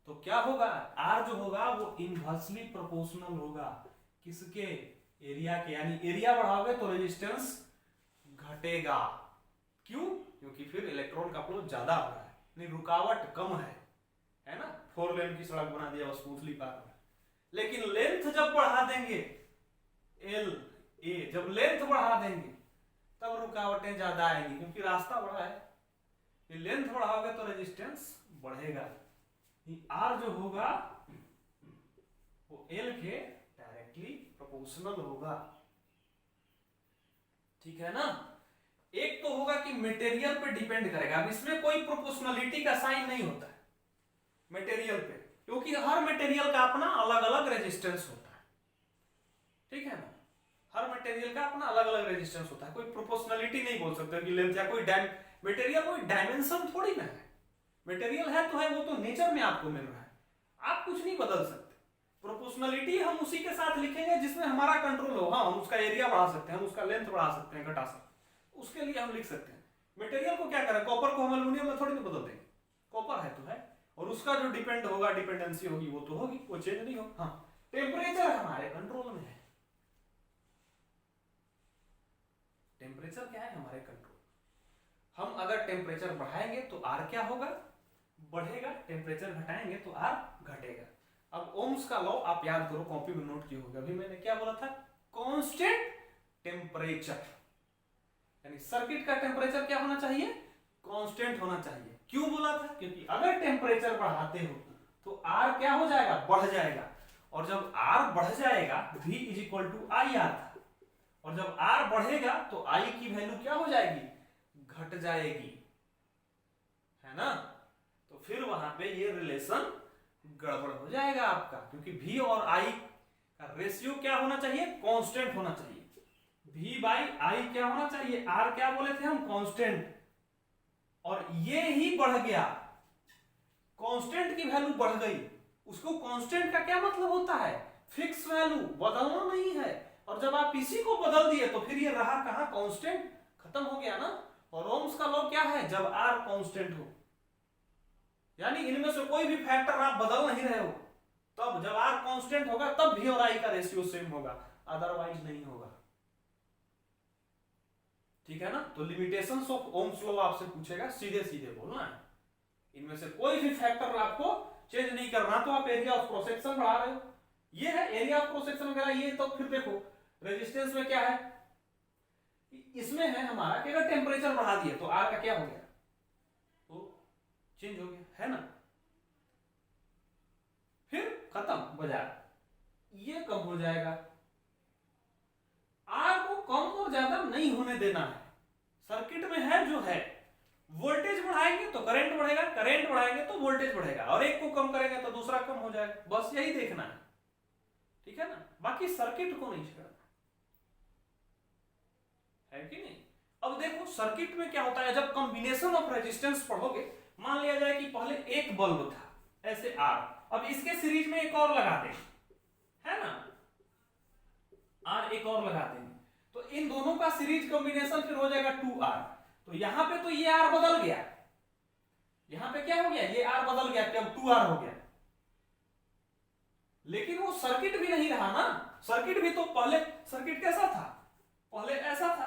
तो क्या होगा, आर जो होगा वो इनवर्सली प्रोपोर्शनल होगा किसके, एरिया के, यानी एरिया बढ़ाओगे तो रेजिस्टेंस घटेगा। क्यों, क्योंकि फिर इलेक्ट्रॉन का फ्लो ज्यादा हो रहा है, नहीं रुकावट कम है ना। 4 लेन की सड़क बना दिया, स्मूथली पार हो रहा है। लेकिन लेंथ जब बढ़ा देंगे एल ए, जब लेंथ बढ़ा देंगे तब रुकावटें ज्यादा आएंगी, क्योंकि रास्ता बड़ा है। लेंथ बढ़ाओगे तो रेजिस्टेंस बढ़ेगा। आर जो होगा वो एल के डायरेक्टली प्रोपोर्शनल होगा। ठीक है ना। एक तो होगा कि मटेरियल पे डिपेंड करेगा, अब इसमें कोई प्रोपोर्शनलिटी का साइन नहीं होता है मटेरियल पे, क्योंकि हर मटेरियल का अपना अलग अलग रेजिस्टेंस होता है। ठीक है ना, हर मटेरियल का अपना अलग अलग रेजिस्टेंस होता है, कोई प्रोपोर्शनलिटी नहीं बोल सकते कि लेंथ या कोई मटेरियल कोई डायमेंशन थोड़ी ना है। मटेरियल है तो है, वो तो नेचर में आपको मिल रहा है, आप कुछ नहीं बदल सकते। प्रोपोर्शनलिटी हम उसी के साथ लिखेंगे जिसमें हमारा कंट्रोल हो। हाँ, हम उसका एरिया बढ़ा सकते हैं, हम उसका लेंथ बढ़ा सकते हैं, घटा सकते हैं, उसके लिए हम लिख सकते हैं। मटेरियल को क्या करें, कॉपर को हम एल्यूमिनियम में थोड़ी ना बदल देंगे, कॉपर है तो है, और उसका जो डिपेंड होगा, डिपेंडेंसी होगी वो तो होगी, वो चेंज नहीं होगा। हाँ, टेम्परेचर हमारे कंट्रोल में है। टेम्परेचर क्या है, हमारे कंट्रोल। हम अगर टेम्परेचर बढ़ाएंगे तो आर क्या होगा, बढ़ेगा, टेम्परेचर घटाएंगे तो आर घटेगा। अब ओम्स का लॉ आप याद करो, कॉपी में नोट किए होगा, अभी मैंने क्या बोला था, कांस्टेंट टेम्परेचर, यानी सर्किट का टेम्परेचर क्या होना चाहिए, कांस्टेंट होना चाहिए। क्यों बोला था, क्योंकि अगर टेम्परेचर बढ़ाते हो तो आर क्या हो जाएगा, बढ़ जाएगा, और जब आर बढ़ जाएगा V is equal to I R था, और जब आर बढ़ेगा तो आई की वैल्यू क्या हो जाएगी, घट जाएगी, है ना। तो फिर वहां पे ये रिलेशन गड़बड़ हो जाएगा आपका, क्योंकि V और I का रेशियो क्या होना चाहिए, कांस्टेंट होना चाहिए। V बाई आई क्या होना चाहिए, R क्या बोले थे हम, कांस्टेंट, और ये ही बढ़ गया, कांस्टेंट की वैल्यू बढ़ गई। उसको कांस्टेंट का क्या मतलब होता है, फिक्स वैल्यू, बदलना नहीं है। और जब आप इसी को बदल दिए तो फिर ये रहा कहां, कांस्टेंट, खत्म हो गया ना। और ओम्स का लॉ क्या है, जब R कांस्टेंट हो, यानी इनमें से कोई भी फैक्टर आप बदल नहीं रहे हो, तब जब R कांस्टेंट होगा तब V और I का रेशियो सेम होगा, अदरवाइज नहीं होगा। ठीक है ना। तो लिमिटेशंस ऑफ ओम्स लॉ आपसे पूछेगा, सीधे सीधे बोलना है, इनमें से कोई भी फैक्टर आपको चेंज नहीं करना। तो आप एरिया ऑफ क्रॉस सेक्शन बढ़ा रहे हो, ये है एरिया ऑफ क्रॉस सेक्शन वगैरह, ये तो फिर देखो रेजिस्टेंस में क्या है, इसमें है हमारा कि अगर टेम्परेचर बढ़ा दिए तो आर का क्या हो गया, तो चेंज हो गया, है ना। फिर खत्म बाजार, ये कम हो जाएगा। आर को कम और ज्यादा नहीं होने देना है, सर्किट में है जो है। वोल्टेज बढ़ाएंगे तो करंट बढ़ेगा, करंट बढ़ाएंगे तो वोल्टेज बढ़ेगा, और एक को कम करेंगे तो दूसरा कम हो जाएगा, बस यही देखना है। ठीक है ना, बाकी सर्किट को नहीं छेड़ना है कि नहीं। अब देखो सर्किट में क्या होता है, जब कॉम्बिनेशन ऑफ रेजिस्टेंस पढ़ोगे, मान लिया जाए कि पहले एक बल्ब था ऐसे आर, अब इसके सीरीज में एक और लगा दें, है ना, आर एक और लगा देंगे, तो इन दोनों का सीरीज कॉम्बिनेशन फिर हो जाएगा 2R। तो यहां पे तो ये R बदल गया, यहां पे क्या हो गया, ये R बदल गया, क्या 2R हो गया, लेकिन वो सर्किट भी नहीं रहा ना। सर्किट भी तो पहले सर्किट कैसा था, पहले ऐसा था,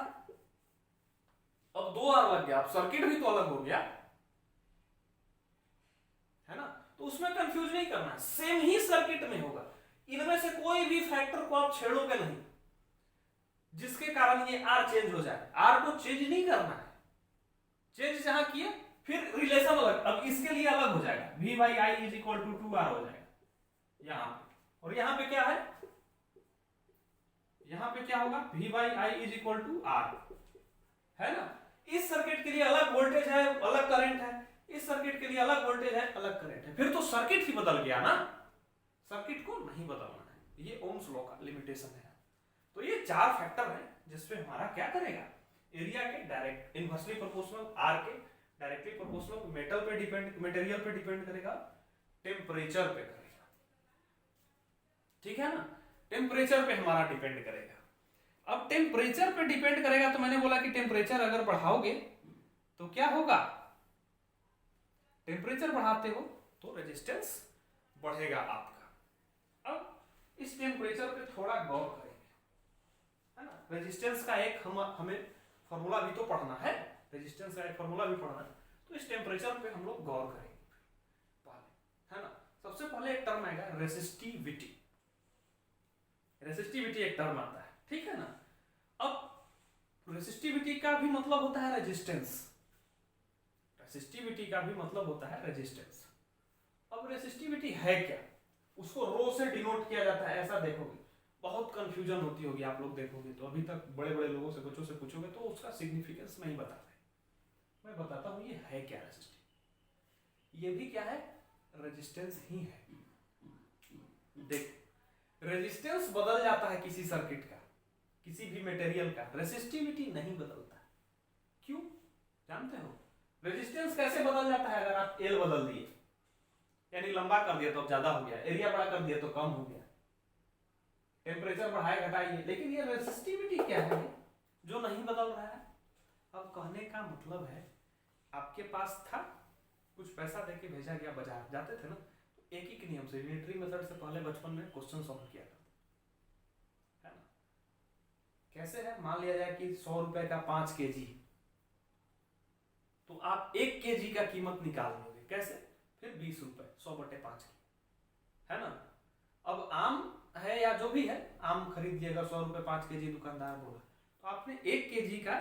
अब 2R लग गया, अब सर्किट भी तो अलग हो गया, है ना। तो उसमें कंफ्यूज नहीं करना, सेम ही सर्किट में होगा, इनमें से कोई भी फैक्टर को आप छेड़ोगे नहीं जिसके कारण ये R चेंज हो जाए। R को चेंज नहीं करना है, चेंज जहां किए फिर रिलेशन अलग, अब इसके लिए अलग हो जाएगा, V by I is equal to 2R हो जाएगा यहां पे, और यहां पे क्या है, यहां पे क्या होगा, V by I is equal to R, है ना। इस सर्किट के लिए अलग वोल्टेज है, अलग करंट है, इस सर्किट के लिए अलग वोल्टेज है, अलग करंट है, फिर तो सर्किट ही बदल गया ना, सर्किट को नहीं बदलना है। ये ओम्स लॉ का लिमिटेशन है। तो ये चार फैक्टर हैं जिसपे हमारा क्या करेगा, एरिया के डायरेक्ट इनवर्सली प्रोपोर्शनल, आर के डायरेक्टली प्रोपोर्शनल, मेटल पे डिपेंड, मटेरियल पे डिपेंड करेगा, टेम्परेचर पे करेगा। ठीक है ना, टेम्परेचर पे हमारा डिपेंड करेगा। अब टेम्परेचर पे डिपेंड करेगा तो मैंने बोला कि टेम्परेचर अगर बढ़ाओगे तो क्या होगा, टेम्परेचर बढ़ाते हो तो रेजिस्टेंस बढ़ेगा आपका। अब इस टेम्परेचर पे थोड़ा गौर करेंगे, है ना। रेजिस्टेंस का एक हमें फॉर्मूला भी तो पढ़ना है, रेजिस्टेंस का एक फॉर्मूला भी पढ़ना है, तो इस टेम्परेचर पे हम लोग गौर करेंगे पहले, है ना। सबसे पहले एक टर्म आएगा रेसिस्टिविटी, रेसिस्टिविटी एक टर्म आता है, ठीक है ना। अब रेसिस्टिविटी का भी मतलब होता है रेजिस्टेंस, रेसिस्टिविटी का भी मतलब होता है रेजिस्टेंस। अब रेसिस्टिविटी है क्या, उसको रो से डिनोट किया जाता है, ऐसा देखोगे बहुत कंफ्यूजन होती होगी आप लोग देखोगे तो, अभी तक बड़े बड़े लोगों से बच्चों से पूछोगे तो उसका सिग्निफिकेंस नहीं बताते। मैं बताता हूं ये है क्या रेसिस्टिविटी, ये भी क्या है, रेजिस्टेंस ही है। देख, रेजिस्टेंस बदल जाता है किसी सर्किट का, किसी भी मटेरियल का, रेसिस्टिविटी नहीं बदलता। क्यों जानते हो? रेजिस्टेंस कैसे बदल जाता है? अगर आप एल बदल दिए, यानी लंबा कर दिया तो ज्यादा हो गया, एरिया बड़ा कर दिया तो कम हो गया, टेम्परेचर बढ़ाए घटाइए, लेकिन ये रेसिस्टिविटी क्या है जो नहीं बदल रहा है। अब कहने का मतलब है आपके पास था, कुछ पैसा देके भेजा गया बाजार, जाते थे ना तो एक ही नियम से, यूनिटरी मेथड से पहले बचपन में क्वेश्चन सॉल्व किया करते, है ना। कैसे है, मान लिया जाए कि 100 रुपए का 5 केजी, तो आप 1 केजी का कीमत निकाल लोगे, कैसे, फिर 20 रुपए 100/5 की, है ना। अब आम है या जो भी है, आम खरीद लिएगा 100 रुपए 5 केजी, दुकानदार बोला, तो आपने 1 केजी का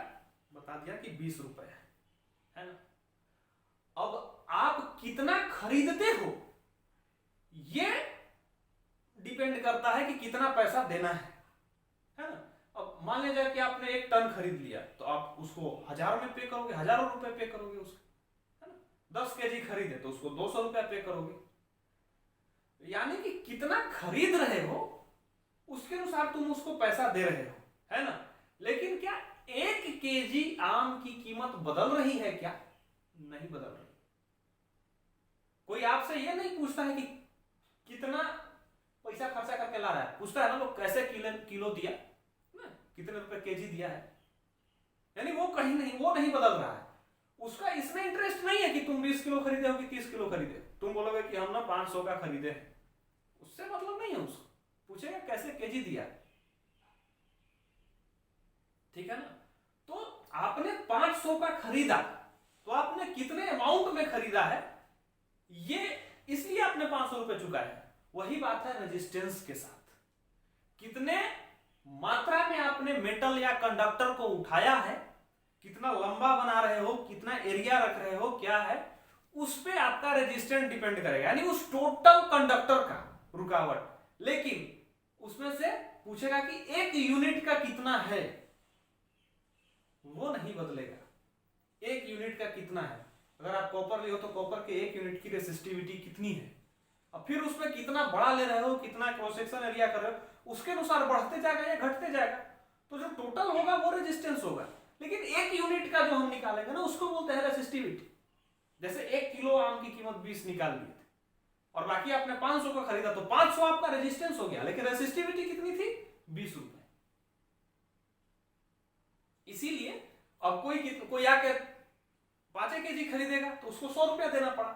बता दिया कि 20 रुपए है ना। अब आप कितना खरीदते हो ये डिपेंड करता है कि कितना पैसा देना है ना। अब मान लीजिए कि आपने 1 टन खरीद लिया तो आप उसको 1000 में पे करोगे, हजारों रुपए पे करोगे उसके, है ना। 10 केजी खरीदे तो उसको 200 रुपया पे करोगे, यानी कि कितना खरीद रहे हो उसके अनुसार तुम उसको पैसा दे रहे हो, है ना। लेकिन क्या 1 केजी आम की कीमत बदल रही है क्या? नहीं बदल रही। कोई आपसे ये नहीं पूछता है कि कितना पैसा खर्चा करके ला रहा है, पूछता है ना लोग कैसे किलो दिया ना, कितने रुपए केजी दिया है, यानी वो कहीं नहीं, वो नहीं बदल रहा है। उसका इसमें इंटरेस्ट नहीं है कि तुम 20 किलो खरीदे हो कि 30 किलो खरीदे, तुम बोलोगे कि हम ना 500 का खरीदे हैं, उससे मतलब नहीं है उसको, पूछेगा कैसे केजी दिया, ठीक है ना। तो आपने 500 का खरीदा तो आपने कितने अमाउंट में खरीदा है, ये इसलिए आपने 500 रुपए चुकाया है। वही बात है रेजिस्टेंस के साथ, कितने मात्रा में आपने मेटल या कंडक्टर को उठाया है, कितना लंबा बना रहे हो, कितना एरिया रख रहे हो, क्या है, उस पे आपका रेजिस्टेंस डिपेंड करेगा, यानी उस टोटल कंडक्टर का रुकावट। लेकिन उसमें से पूछेगा कि 1 यूनिट का कितना है, वो नहीं बदलेगा। 1 यूनिट का कितना है, अगर आप कॉपर ले हो तो कॉपर के 1 यूनिट की रेसिस्टिविटी कितनी है, अब फिर उसमें कितना बड़ा ले रहे हो, कितना क्रॉस सेक्शन एरिया कर रहे हो, उसके अनुसार बढ़ते जाएगा या घटते जाएगा, तो जो टोटल होगा वो रेजिस्टेंस होगा। लेकिन 1 यूनिट का जो हम निकालेंगे ना उसको बोलते हैं रेसिस्टिविटी। जैसे 1 किलो आम की कीमत 20 निकाल लिए थे और बाकी आपने 500 का खरीदा तो 500 आपका रेजिस्टेंस हो गया, लेकिन रेसिस्टिविटी कितनी थी, 20 रुपए। इसीलिए अब कोई आके 5 केजी खरीदेगा तो उसको 100 रुपया देना पड़ा,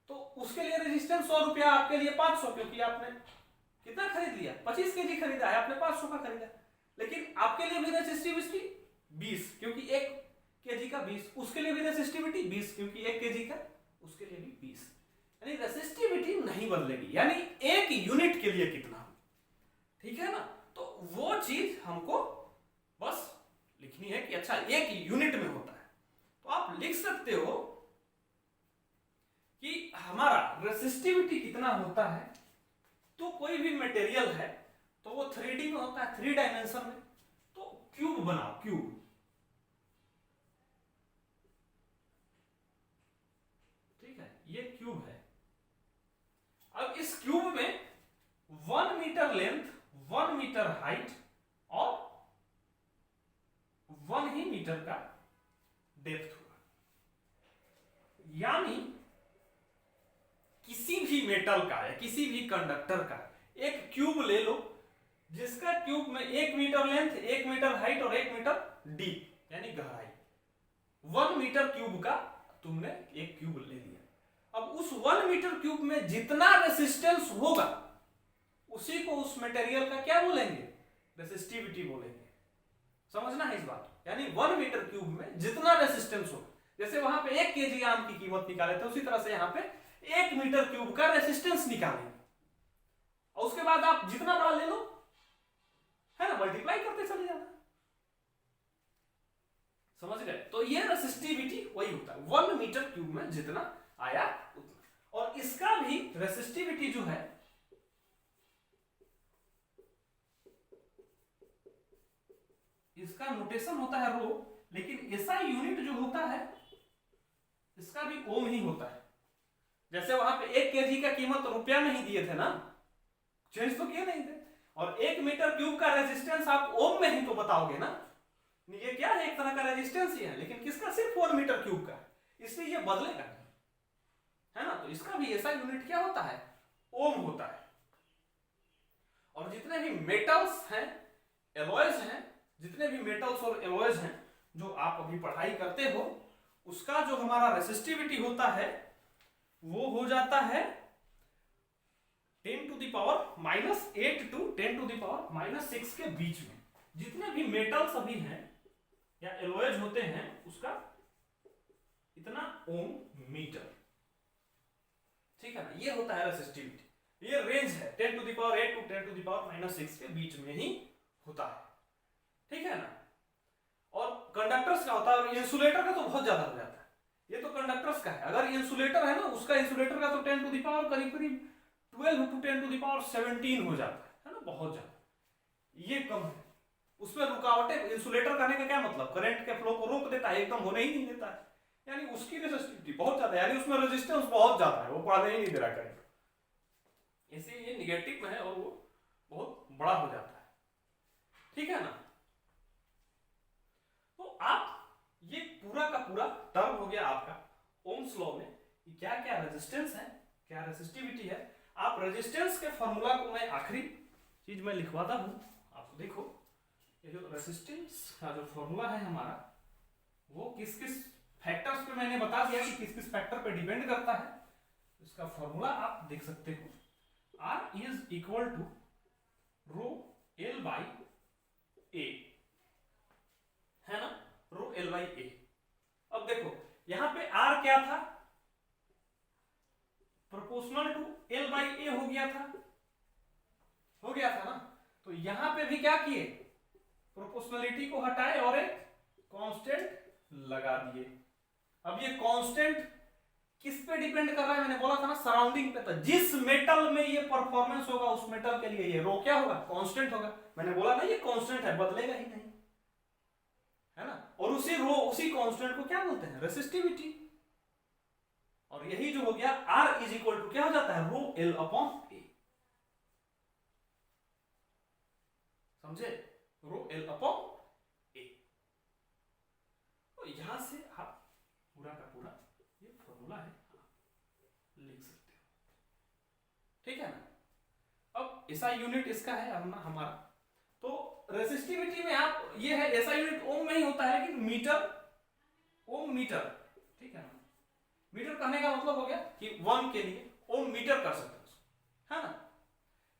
तो उसके लिए रेजिस्टेंस 100 रुपया, आपके लिए 500, क्योंकि आपने कितना खरीद लिया, 25 केजी खरीदा है, आपने 500 का खरीदा। लेकिन आपके लिए भी रेसिस्टिविटी 20, क्योंकि 1 केजी का 20, उसके लिए भी रेसिस्टिविटी 20, क्योंकि 1 केजी का उसके लिए भी 20, यानी रेसिस्टिविटी नहीं बदलेगी, यानी 1 यूनिट के लिए कितना, ठीक है ना। तो वो चीज हमको बस लिखनी है कि अच्छा 1 यूनिट में होता है, तो आप लिख सकते हो कि हमारा रेसिस्टिविटी कितना होता है। तो कोई भी मटेरियल है तो वो 3D में होता है, 3 डायमेंशन में, तो क्यूब बनाओ, क्यूब, ठीक है, ये क्यूब है। अब इस क्यूब में 1 मीटर लेंथ, 1 मीटर हाइट और 1 ही मीटर का डेप्थ हुआ, यानी किसी भी मेटल का या किसी भी कंडक्टर का एक क्यूब ले लो, जिसका क्यूब में 1 मीटर लेंथ, 1 मीटर हाइट और 1 मीटर डीप यानी गहराई, 1 मीटर क्यूब का तुमने एक क्यूब ले लिया। अब उस 1 मीटर क्यूब में जितना रेसिस्टेंस होगा उसी को उस मटेरियल का क्या बोलेंगे, रेसिस्टिविटी बोलेंगे। समझना है इस बात, यानी 1 मीटर क्यूब में जितना रेसिस्टेंस होगा, जैसे वहां पे 1 केजी आम की कीमत निकाले थे, उसी तरह से यहां पे 1 मीटर क्यूब का रेसिस्टेंस निकालेंगे। और उसके बाद आप जितना बड़ा ले लो है ना, मल्टीप्लाई करते चले जाना। समझ गए? तो ये रेसिस्टिविटी वही होता है, 1 मीटर क्यूब में जितना आया उतना। और इसका भी रेसिस्टिविटी जो है, इसका नोटेशन होता है रो, लेकिन ऐसा यूनिट जो होता है इसका भी ओम ही होता है। जैसे वहां पे 1 केजी का कीमत रुपया में ही दिए थे ना, चेंज तो किए नहीं थे। और 1 मीटर क्यूब का रेजिस्टेंस आप ओम में ही तो बताओगे ना, ये क्या है, एक तरह का रेजिस्टेंस ही है, लेकिन किसका, सिर्फ 1 मीटर क्यूब का, इसलिए ये बदलेगा नहीं, है ना। तो इसका भी ऐसा यूनिट क्या होता है, ओम होता है। और जितने भी मेटल्स हैं, एलॉयज हैं, जितने भी मेटल्स और एलॉयज हैं जो आप अभी पढ़ाई करते हो, उसका जो हमारा रेसिस्टिविटी होता है वो हो जाता है 10 to the power -8 to 10 to the power -6 के बीच में। जितने भी मेटल्स अभी हैं या एलॉयज होते हैं उसका इतना ओम मीटर, ठीक है ना, ये होता है रेसिस्टिविटी। ये रेंज है 10 to the power 8 to 10 to the power -6 के बीच में ही होता है, ठीक है ना। और कंडक्टर्स का होता है, और इंसुलेटर का तो बहुत ज्यादा हो जाता है। ये तो कंडक्टर्स का है, अगर इंसुलेटर है ना, उसका इंसुलेटर का तो 10 टू द पावर करीब करीब 12 टू 10 टू द पावर 17 हो जाता है ना, बहुत ज्यादा। ये कम है, उसमें रुकावटें, इंसुलेटर करने का क्या मतलब, करंट के फ्लो को रोक देता है, एकदम होने ही नहीं देता है, यानी उसकी रेजिस्टिविटी बहुत ज्यादा है, यानी उसमें रेजिस्टेंस बहुत ज्यादा है, वो पढ़ने ही नहीं दे रहा करंट, इसलिए ये निगेटिव में है और वो बहुत बड़ा हो जाता है, ठीक है ना। तो आप ये पूरा का पूरा टर्म हो गया आपका ओम्स लॉ में कि क्या क्या रेजिस्टेंस है, क्या रेजिस्टिविटी है। आप रेजिस्टेंस के फॉर्मूला को मैं आखिरी चीज में लिखवाता हूं आपको, देखो ये जो रेजिस्टेंस का जो फॉर्मूला है हमारा, वो किस किस फैक्टर्स पे मैंने बता दिया कि किस किस फैक्टर पे डिपेंड करता है। इसका फॉर्मूला आप देख सकते हो, R is equal to rho L by A, है ना, रो L बाई A। अब देखो यहां पे R क्या था, proportional to L by A हो गया था ना। तो यहां पे भी क्या किए, प्रोपोर्शनलिटी को हटाए और एक कांस्टेंट लगा दिए। अब ये कांस्टेंट किस पे डिपेंड कर रहा है, मैंने बोला था ना सराउंडिंग पे, तो जिस मेटल में ये परफॉर्मेंस होगा उस मेटल के लिए ये रो क्या होगा, कांस्टेंट होगा। मैंने बोला ना ये कांस्टेंट है, बदलेगा ही नहीं, है ना। और उसी रो, उसी कांस्टेंट को क्या बोलते हैं, रेसिस्टिविटी। और यही जो हो गया R इज इक्वल टू क्या हो जाता है, रो L अपॉन A, समझे, रो L अपॉन A। तो यहां से आप पूरा का पूरा ये फॉर्मूला है लिख सकते हो, ठीक है ना। अब ऐसा यूनिट इसका है अपना हमारा, तो रेसिस्टिविटी में आप ये है, ऐसा यूनिट ओम में ही होता है, लेकिन मीटर, ओम मीटर, ठीक है ना। मीटर कहने का मतलब हो गया कि 1 के लिए ओम मीटर कर सकते हो, है ना।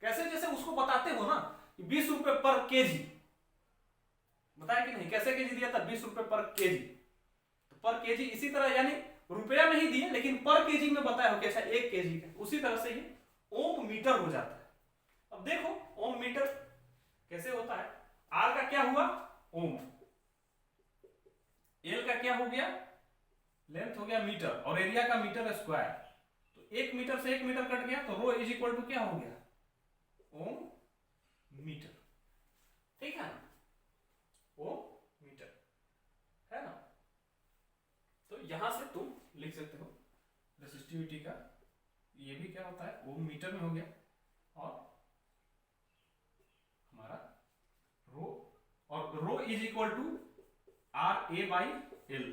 कैसे, जैसे उसको बताते हो ना 20 रुपए पर केजी, बताया कि नहीं, कैसे केजी दिया था, 20 रुपए पर केजी। तो पर केजी इसी तरह, यानी रुपया में ही दिए लेकिन पर केजी में बताया हो कैसा, 1 केजी का, उसी तरह से ये ओम मीटर हो जाता है। अब देखो ओम मीटर कैसे होता है, आर का क्या हुआ ओम, एल का क्या हो गया, लेंथ हो गया मीटर, और एरिया का मीटर स्क्वायर। तो 1 मीटर से 1 मीटर कट गया, तो रो इज इक्वल टू क्या हो गया, ओम मीटर, ठीक है ना, ओम मीटर, है ना। तो यहां से तुम लिख सकते हो रेसिस्टिविटी का, ये भी क्या होता है, ओम मीटर में हो गया, और हमारा रो, और row is equal to R A by L,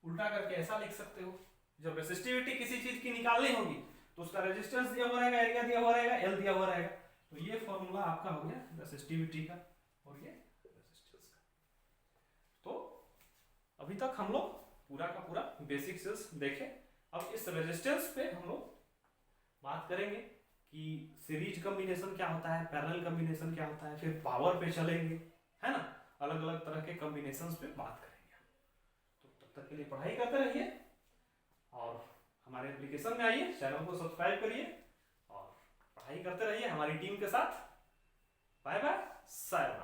उल्टा करके ऐसा लिख सकते हो। जब रेसिस्टिविटी किसी चीज की निकालनी होगी तो उसका रेजिस्टेंस दिया हुआ रहेगा, एरिया दिया हुआ रहेगा, एल दिया हुआ रहेगा। तो ये फॉर्मूला आपका हो गया रेसिस्टिविटी का और ये रेजिस्टेंस का। तो अभी तक हम लोग पूरा का पूरा बेसिक्स देखे। अब इस रेजिस्टेंस पे हम लोग बात करेंगे कि सीरीज कॉम्बिनेशन क्या होता है, पैरेलल कॉम्बिनेशन क्या होता है, फिर पावर पे चलेंगे, है ना, अलग अलग तरह के कॉम्बिनेशंस पे बात करेंगे। तो तब तक के लिए पढ़ाई करते रहिए और हमारे एप्लीकेशन में आइए, चैनल को सब्सक्राइब करिए और पढ़ाई करते रहिए हमारी टीम के साथ। Bye bye, Sai.